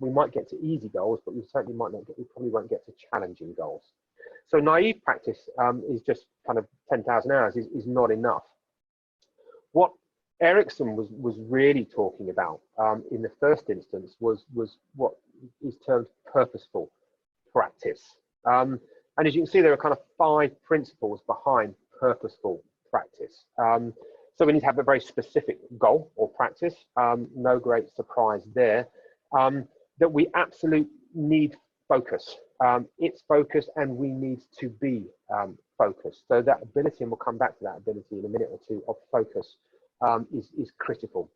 We might get to easy goals, but we certainly might not get, we probably won't get to challenging goals. So naive practice is just kind of 10,000 hours is not enough. What Ericsson was really talking about in the first instance was what is termed purposeful practice. And as you can see, there are kind of 5 principles behind purposeful practice. So we need to have a very specific goal or practice, no great surprise there, that we absolutely need focus. It's focus, and we need to be focused. So that ability, and we'll come back to that ability in a minute or two, of focus is critical.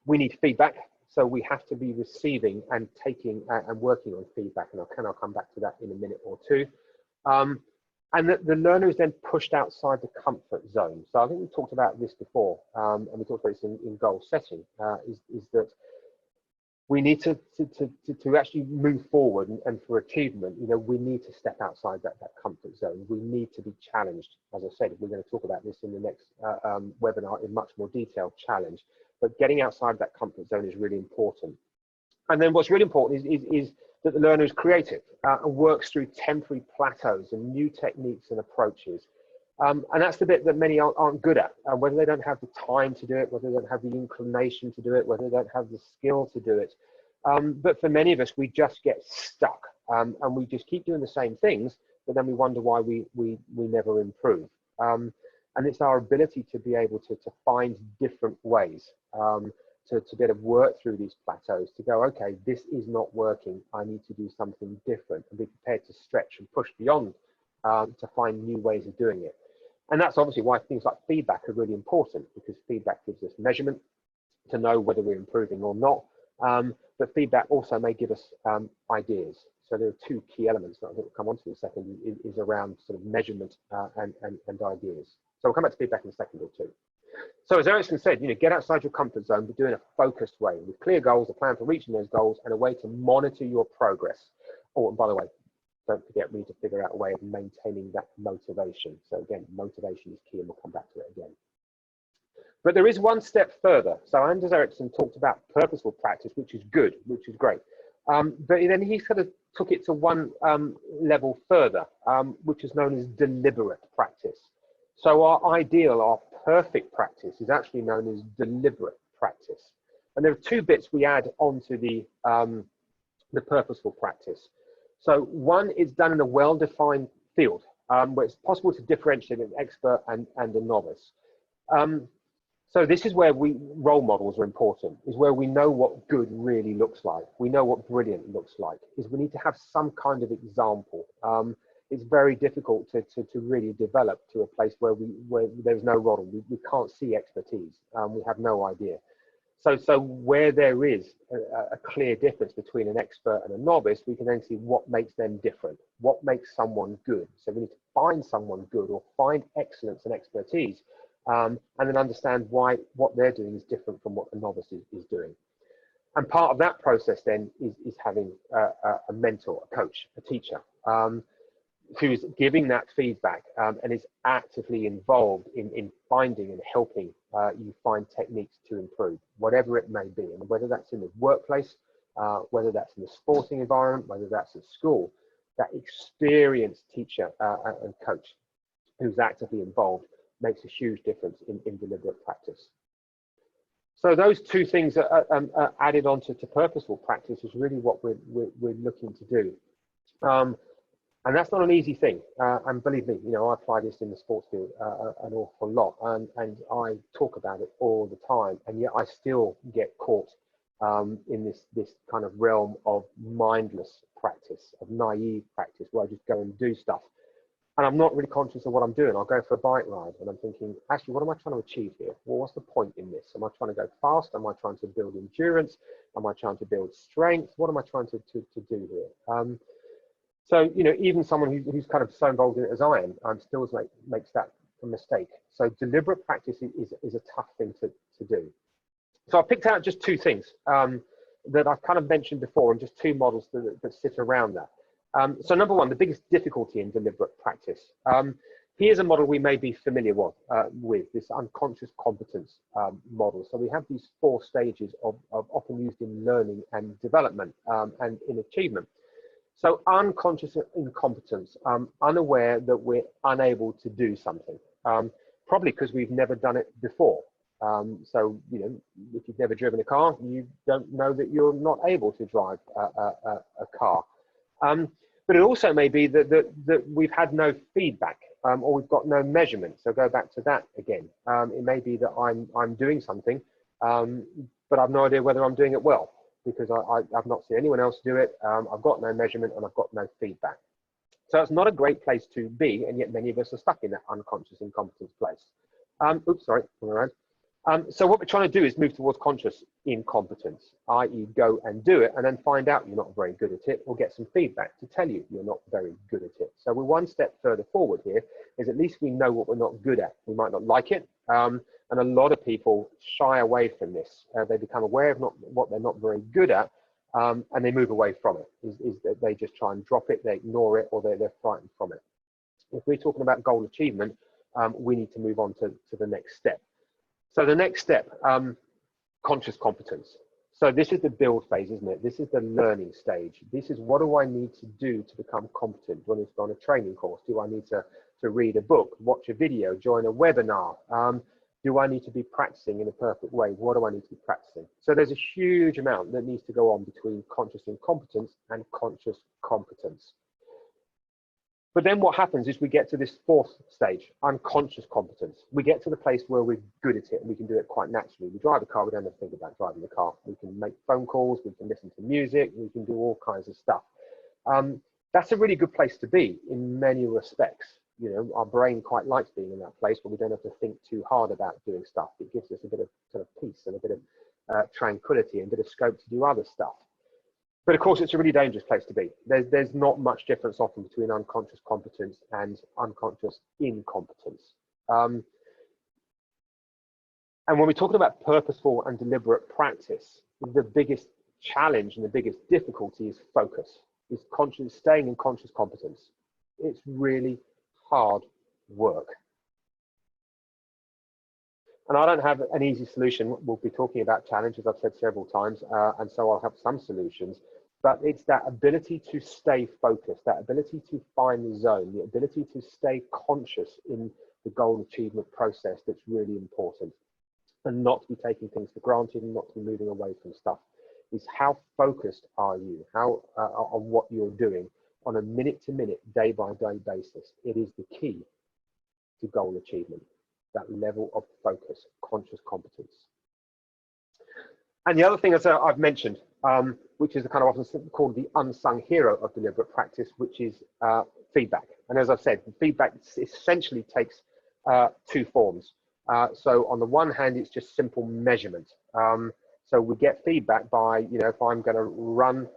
We need feedback, so we have to be receiving and taking and working on feedback, and I'll come back to that in a minute or two. And the learner is then pushed outside the comfort zone. So I think we talked about this before, and we talked about this in goal setting, is that we need to actually move forward, and for achievement, you know, we need to step outside that comfort zone. We need to be challenged. As I said, we're going to talk about this in the next webinar in much more detail, challenge. But getting outside that comfort zone is really important. And then what's really important is that the learner is creative and works through temporary plateaus and new techniques and approaches. And that's the bit that many aren't good at, whether they don't have the time to do it, whether they don't have the inclination to do it, whether they don't have the skill to do it. But for many of us, we just get stuck, and we just keep doing the same things, but then we wonder why we never improve. And it's our ability to be able to find different ways to be able to work through these plateaus, to go, okay, this is not working, I need to do something different, and be prepared to stretch and push beyond to find new ways of doing it. And that's obviously why things like feedback are really important, because feedback gives us measurement to know whether we're improving or not. But feedback also may give us ideas. So there are 2 key elements that I think we'll come on to in a second, is around sort of measurement and ideas. So we'll come back to feedback in a second or two. So as Ericsson said, you know, get outside your comfort zone, but do it in a focused way, with clear goals, a plan for reaching those goals, and a way to monitor your progress. Oh, and by the way, don't forget, we need to figure out a way of maintaining that motivation. So again, motivation is key, and we'll come back to it again. But there is one step further. So Anders Ericsson talked about purposeful practice, which is good, which is great. But then he sort of took it to one level further, which is known as deliberate practice. So our ideal, our perfect practice is actually known as deliberate practice. And there are 2 bits we add onto the purposeful practice. So one is done in a well-defined field, where it's possible to differentiate an expert and a novice. So this is where role models are important, is where we know what good really looks like. We know what brilliant looks like, is we need to have some kind of example. It's very difficult to really develop to a place where there's no model. We can't see expertise. We have no idea. So where there is a clear difference between an expert and a novice, we can then see what makes them different, what makes someone good. So we need to find someone good, or find excellence and expertise, and then understand why what they're doing is different from what the novice is doing. And part of that process then is having a mentor, a coach, a teacher. who's giving that feedback and is actively involved in finding and helping you find techniques to improve, whatever it may be, and whether that's in the workplace, whether that's in the sporting environment, whether that's at school, that experienced teacher and coach who's actively involved makes a huge difference in deliberate practice. So those two things are added onto purposeful practice is really what we're looking to do. And that's not an easy thing. And believe me, you know, I apply this in the sports field an awful lot, and I talk about it all the time. And yet I still get caught in this kind of realm of mindless practice, of naive practice, where I just go and do stuff. And I'm not really conscious of what I'm doing. I'll go for a bike ride and I'm thinking, actually, what am I trying to achieve here? Well, what's the point in this? Am I trying to go fast? Am I trying to build endurance? Am I trying to build strength? What am I trying to do here? So, you know, even someone who's kind of so involved in it as I am, still makes that a mistake. So deliberate practice is a tough thing to do. So I picked out just two things that I've kind of mentioned before, and just two models that sit around that. So number one, the biggest difficulty in deliberate practice. Here's a model we may be familiar with this unconscious competence model. So we have these 4 stages of often used in learning and development and in achievement. So unconscious incompetence, unaware that we're unable to do something, probably because we've never done it before. So, you know, if you've never driven a car, you don't know that you're not able to drive a car. But it also may be that we've had no feedback or we've got no measurement. So go back to that again. It may be that I'm doing something, but I've no idea whether I'm doing it well, because I've not seen anyone else do it. I've got no measurement and I've got no feedback. So it's not a great place to be, and yet many of us are stuck in that unconscious incompetence place. Oops, sorry, wrong around. So what we're trying to do is move towards conscious incompetence, i.e. go and do it and then find out you're not very good at it, or get some feedback to tell you you're not very good at it. So we're one step further forward here, is at least we know what we're not good at. We might not like it, and a lot of people shy away from this. They become aware of what they're not very good at, and they move away from it. Is that they just try and drop it, they ignore it, or they're frightened from it. If we're talking about goal achievement, we need to move on to the next step. So the next step, conscious competence. So this is the build phase, isn't it? This is the learning stage. This is, what do I need to do to become competent? Do I need to go on a training course? Do I need to read a book, watch a video, join a webinar? Do I need to be practicing in a perfect way? What do I need to be practicing? So there's a huge amount that needs to go on between conscious incompetence and conscious competence. But then what happens is we get to this 4th stage, unconscious competence. We get to the place where we're good at it and we can do it quite naturally. We drive a car, we don't have to think about driving the car. We can make phone calls, we can listen to music, we can do all kinds of stuff. That's a really good place to be in many respects. You know, our brain quite likes being in that place where we don't have to think too hard about doing stuff. It gives us a bit of sort of peace and a bit of tranquility and a bit of scope to do other stuff. But of course, it's a really dangerous place to be. There's not much difference often between unconscious competence and unconscious incompetence. And when we're talking about purposeful and deliberate practice, the biggest challenge and the biggest difficulty is focus, is staying in conscious competence. It's really hard work. And I don't have an easy solution. We'll be talking about challenges, I've said several times, and so I'll have some solutions. But it's that ability to stay focused, that ability to find the zone, the ability to stay conscious in the goal achievement process that's really important. And not to be taking things for granted and not to be moving away from stuff. Is how focused are you? How on what you're doing on a minute-to-minute, day-by-day basis? It is the key to goal achievement. That level of focus, conscious competence. And the other thing that I've mentioned, which is the kind of often called the unsung hero of deliberate practice, which is feedback. And as I've said, feedback essentially takes 2 forms. So on the one hand, it's just simple measurement. So we get feedback by, you know, if I'm going to run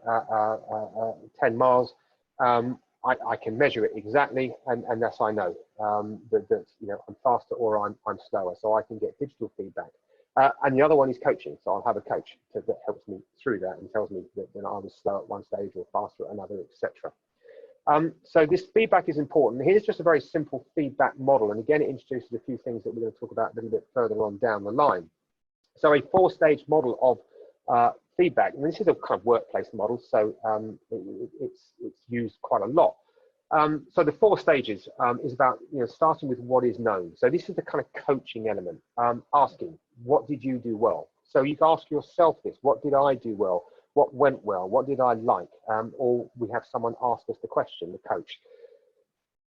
10 miles, I can measure it exactly, and thus I know that you know, I'm faster or I'm slower, so I can get digital feedback. And the other one is coaching, so I'll have a coach that helps me through that and tells me that, you know, I was slow at one stage or faster at another, etc. So this feedback is important. Here's just a very simple feedback model. And again, it introduces a few things that we're going to talk about a little bit further on down the line. So a 4-stage model of feedback. And this is a kind of workplace model, so it's used quite a lot. So the 4 stages is about starting with what is known. So this is the kind of coaching element. Asking, what did you do well? So you can ask yourself this: what did I do well? What went well? What did I like? Or we have someone ask us the question, the coach.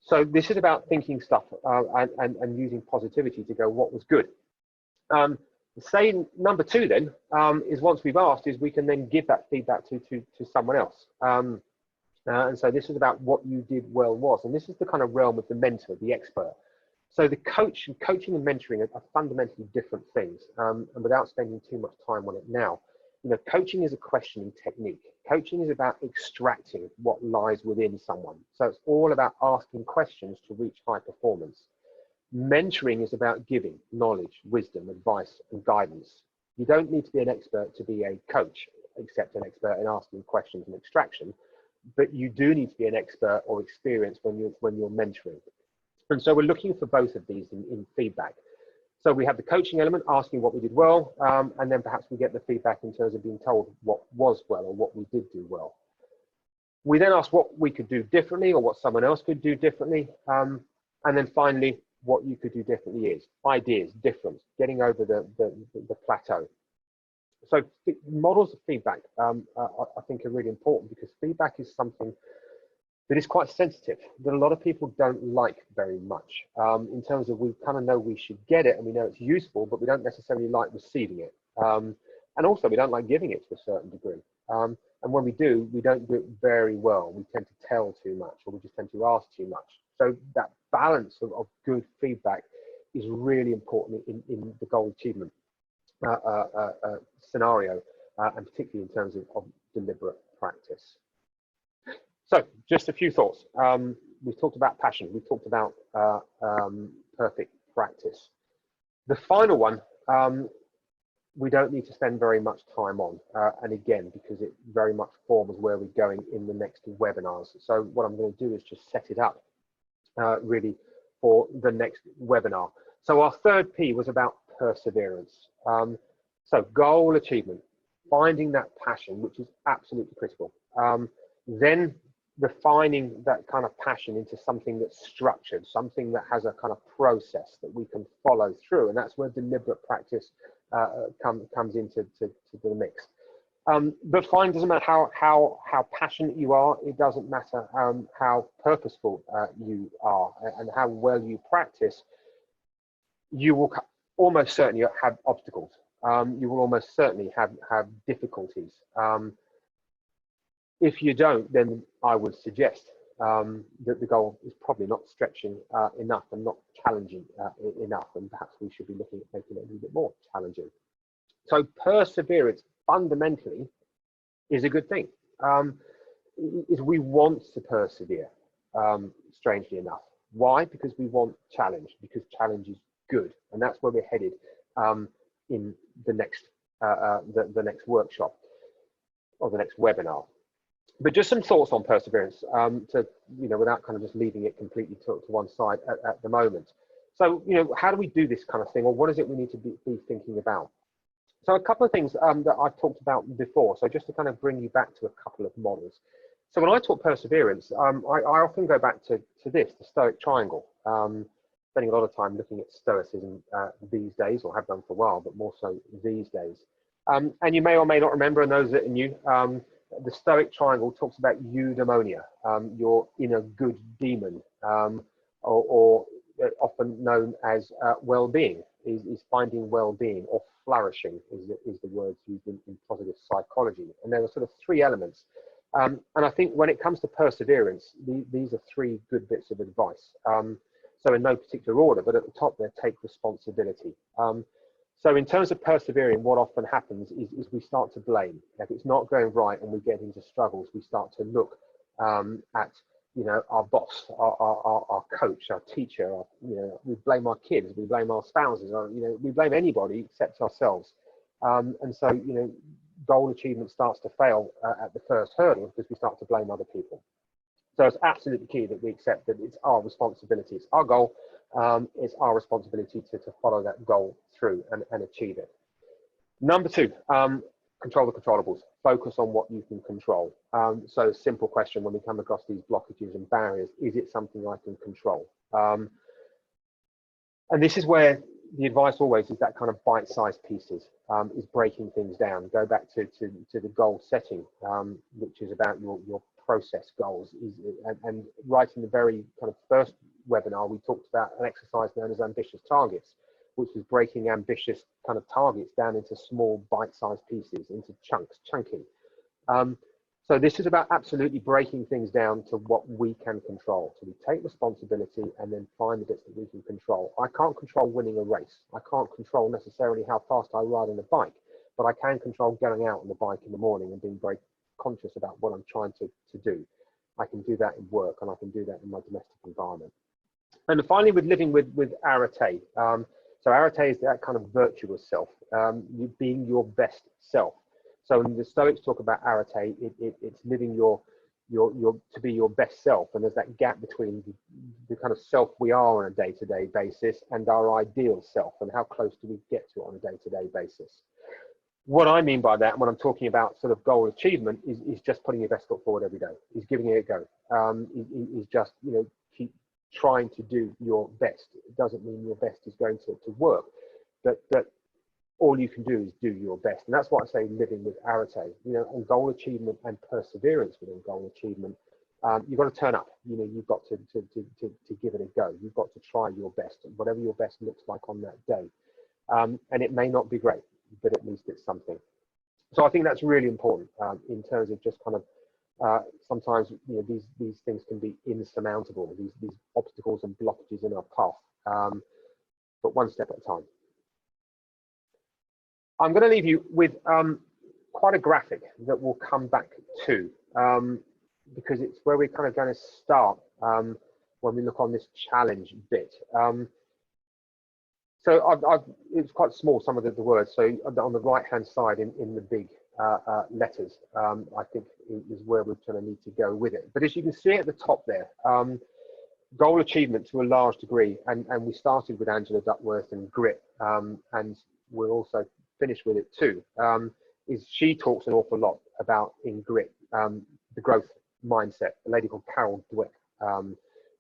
So this is about thinking stuff and using positivity to go, what was good? Say number 2 then is, once we've asked, is we can then give that feedback to someone else. And so this is about what you did well was, and this is the kind of realm of the mentor, the expert. So the coaching and mentoring are fundamentally different things. And without spending too much time on it now, coaching is a questioning technique. Coaching is about extracting what lies within someone. So it's all about asking questions to reach high performance. Mentoring is about giving knowledge, wisdom, advice, and guidance. You don't need to be an expert to be a coach, except an expert in asking questions and extraction. But you do need to be an expert or experienced when you're mentoring. And so we're looking for both of these in feedback. So we have the coaching element, asking what we did well, and then perhaps we get the feedback in terms of being told what was well or what we did do well. We then ask what we could do differently or what someone else could do differently. And then finally, what you could do differently is ideas, difference, getting over the plateau. So models of feedback, I think, are really important, because feedback is something that is quite sensitive, that a lot of people don't like very much, in terms of, we kind of know we should get it and we know it's useful, but we don't necessarily like receiving it. And also we don't like giving it to a certain degree. And when we do, we don't do it very well. We tend to tell too much, or we just tend to ask too much. So that balance of good feedback is really important in the goal achievement scenario, and particularly in terms of deliberate practice. So just a few thoughts. We've talked about passion. We've talked about perfect practice. The final one, we don't need to spend very much time on. And again, because it very much forms where we're going in the next webinars. So what I'm going to do is just set it up really for the next webinar. So our 3rd P was about perseverance. So goal achievement, finding that passion, which is absolutely critical. Then refining that kind of passion into something that's structured, something that has a kind of process that we can follow through, and that's where deliberate practice comes into the mix. But fine, doesn't matter how passionate you are. It doesn't matter how purposeful you are and how well you practice. You will almost certainly have obstacles. You will almost certainly have difficulties. If you don't, then I would suggest that the goal is probably not stretching enough and not challenging enough, and perhaps we should be looking at making it a little bit more challenging. So perseverance fundamentally is a good thing. Is we want to persevere, strangely enough. Why? Because we want challenge, because challenge is good, and that's where we're headed in the next workshop or the next webinar. But just some thoughts on perseverance, to without kind of just leaving it completely to one side at the moment. So how do we do this kind of thing, or what is it we need to be thinking about? So a couple of things that I've talked about before. So just to kind of bring you back to a couple of models. So when I talk perseverance, I often go back to this, the Stoic triangle. Spending a lot of time looking at Stoicism these days, or have done for a while, but more so these days. And you may or may not remember, and those that are new, the Stoic triangle talks about eudaimonia, your inner good demon, or often known as well-being, is finding well-being, or flourishing is the words used in positive psychology. And there are sort of 3 elements. And I think when it comes to perseverance, these are 3 good bits of advice. So in no particular order, but at the top there, take responsibility. So in terms of persevering, what often happens is we start to blame. If it's not going right and we get into struggles, we start to look at our boss, our coach, our teacher. We blame our kids, we blame our spouses, or we blame anybody except ourselves. And so goal achievement starts to fail at the first hurdle because we start to blame other people. So it's absolutely key that we accept that it's our responsibility, it's our goal, it's our responsibility to follow that goal through and achieve it. Number two, control the controllables. Focus on what you can control. So simple question when we come across these blockages and barriers, is it something I can control? And this is where the advice always is that kind of bite-sized pieces, is breaking things down. Go back to the goal setting, which is about your process goals. And right in the very kind of first webinar, we talked about an exercise known as ambitious targets, which was breaking ambitious kind of targets down into small bite-sized pieces, into chunks, chunking. So this is about absolutely breaking things down to what we can control. So we take responsibility and then find the bits that we can control. I can't control winning a race. I can't control necessarily how fast I ride on a bike, but I can control going out on the bike in the morning and being very conscious about what I'm trying to do. I can do that in work and I can do that in my domestic environment. And finally, with living with arete. So arete is that kind of virtuous self, you being your best self. So when the Stoics talk about arete, it's living to be your best self, and there's that gap between the kind of self we are on a day-to-day basis and our ideal self, and how close do we get to it on a day-to-day basis. What I mean by that, when I'm talking about sort of goal achievement, is just putting your best foot forward every day, is giving it a go, is just, you know, keep trying to do your best. It doesn't mean your best is going to work, but all you can do is do your best. And that's what I say living with arete, you know, and goal achievement and perseverance within goal achievement. You've got to turn up, you know, you've got to give it a go. You've got to try your best, whatever your best looks like on that day. And it may not be great, but at least it's something. So I think that's really important in terms of just kind of sometimes, you know, these things can be insurmountable, these obstacles and blockages in our path, but one step at a time. I'm going to leave you with quite a graphic that we'll come back to, because it's where we're kind of going to start when we look on this challenge bit. So it's quite small, some of the words. So on the right-hand side in the big letters, I think is where we're going to need to go with it. But as you can see at the top there, goal achievement to a large degree, and we started with Angela Duckworth and grit, and we'll also finish with it too, is she talks an awful lot about in grit, the growth mindset, a lady called Carol Dweck,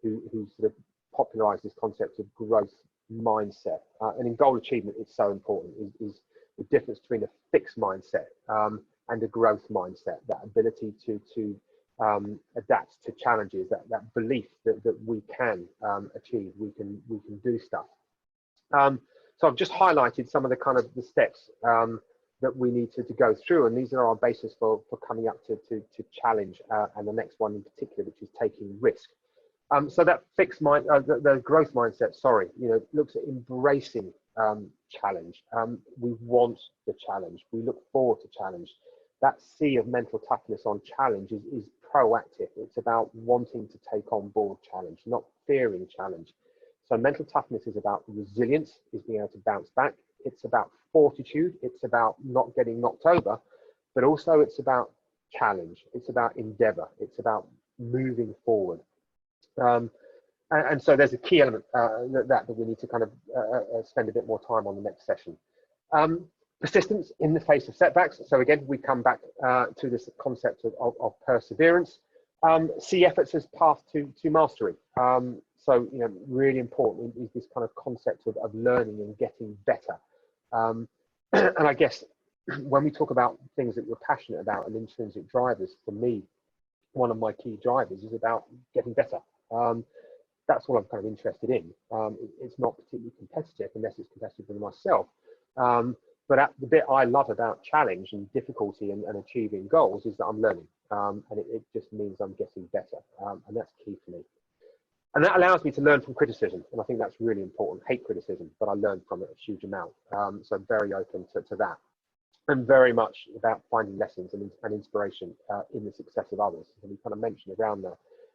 who sort of popularized this concept of growth mindset. And in goal achievement, it's so important, is the difference between a fixed mindset and a growth mindset, that ability to adapt to challenges, that belief that we can achieve, we can do stuff. So I've just highlighted some of the kind of the steps that we need to go through, and these are our basis for coming up to challenge, and the next one in particular, which is taking risk. So that fixed mind, the growth mindset, sorry, you know, looks at embracing challenge. We want the challenge. We look forward to challenge. That C of mental toughness on challenge is proactive. It's about wanting to take on board challenge, not fearing challenge. So mental toughness is about resilience, is being able to bounce back. It's about fortitude. It's about not getting knocked over, but also it's about challenge. It's about endeavor. It's about moving forward. And so there's a key element that we need to kind of spend a bit more time on the next session. Persistence in the face of setbacks. So again, we come back to this concept of perseverance. See efforts as path to mastery. So, you know, really important is this kind of concept of learning and getting better. And I guess when we talk about things that we're passionate about and intrinsic drivers, for me, one of my key drivers is about getting better. That's what I'm kind of interested in. It's not particularly competitive unless it's competitive with myself. But the bit I love about challenge and difficulty and achieving goals is that I'm learning. And it just means I'm getting better. And that's key for me. And that allows me to learn from criticism. And I think that's really important. Hate criticism, but I learn from it a huge amount. So I'm very open to that. And very much about finding lessons and inspiration in the success of others. And we kind of mentioned around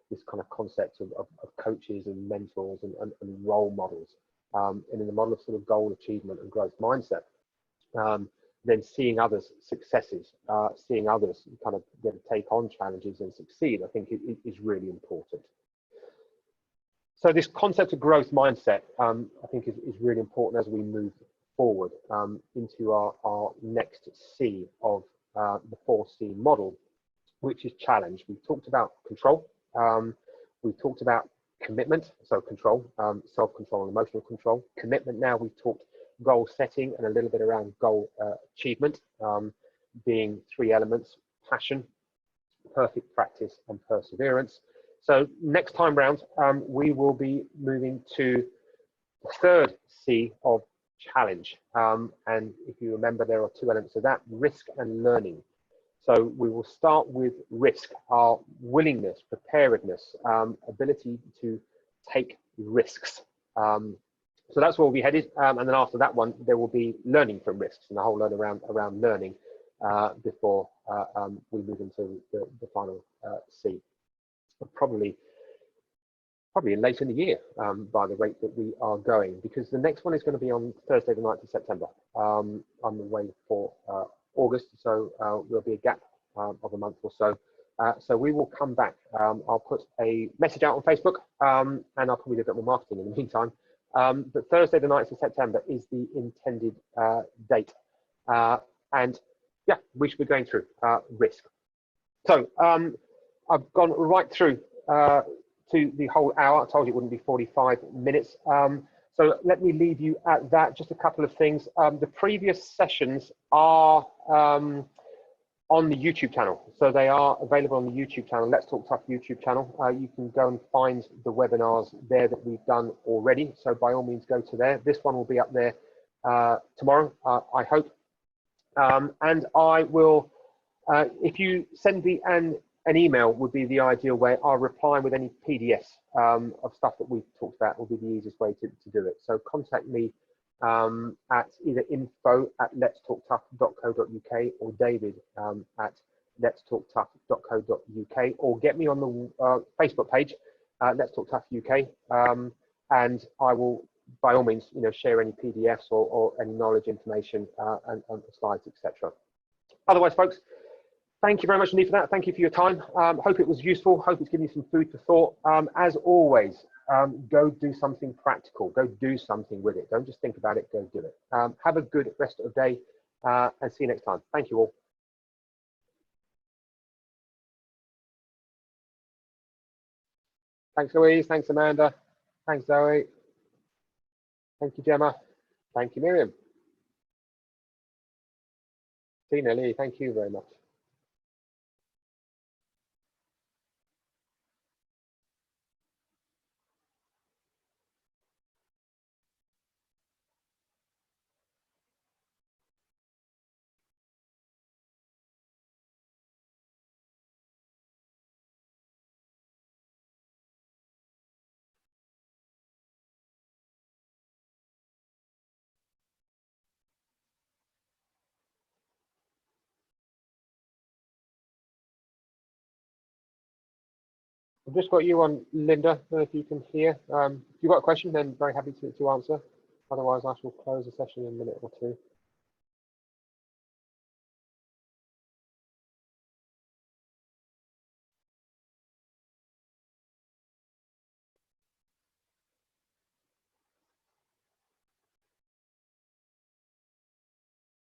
this kind of concept of coaches and mentors and role models. And in the model of sort of goal achievement and growth mindset, then seeing others' successes, seeing others kind of get to take on challenges and succeed, I think is really important. So this concept of growth mindset, I think is really important as we move forward into our next C of the 4C model, which is challenge. We've talked about control. We've talked about commitment, so control, self-control and emotional control. Commitment now, we've talked goal setting and a little bit around goal achievement, being 3 elements: passion, perfect practice, and perseverance. So next time round, we will be moving to the 3rd C of challenge. And if you remember, there are 2 elements of that: risk and learning. So we will start with risk, our willingness, preparedness, ability to take risks. So that's where we'll be headed. And then after that one, there will be learning from risks and the whole learn around learning before we move into the final C. Probably later in the year by the rate that we are going, because the next one is going to be on Thursday, the 9th of September. I'm away for August, so there'll be a gap of a month or so. So we will come back. I'll put a message out on Facebook, and I'll probably do a bit more marketing in the meantime. But Thursday, the 9th of September is the intended date. And yeah, we should be going through risk. So I've gone right through to the whole hour. I told you it wouldn't be 45 minutes. So let me leave you at that. Just a couple of things. The previous sessions are on the YouTube channel. So they are available on the YouTube channel, Let's Talk Tough YouTube channel. You can go and find the webinars there that we've done already. So by all means, go to there. This one will be up there tomorrow, I hope. And I will, if you send me an email, would be the ideal way. I'll reply with any PDFs of stuff that we've talked about. Will be the easiest way to do it. So contact me at either info@letstalktough.co.uk or David at letstalktough.co.uk, or get me on the Facebook page, Let's Talk Tough UK, and I will, by all means, share any PDFs or any knowledge, information, and slides, etc. Otherwise, folks, thank you very much indeed for that. Thank you for your time. Hope it was useful. Hope it's given you some food for thought. As always, go do something practical. Go do something with it. Don't just think about it. Go do it. Have a good rest of the day, and see you next time. Thank you all. Thanks, Louise. Thanks, Amanda. Thanks, Zoe. Thank you, Gemma. Thank you, Miriam. Tina, Lee, thank you very much. I've just got you on, Linda. I don't know if you can hear. If you've got a question, then very happy to answer. Otherwise, I shall close the session in a minute or two.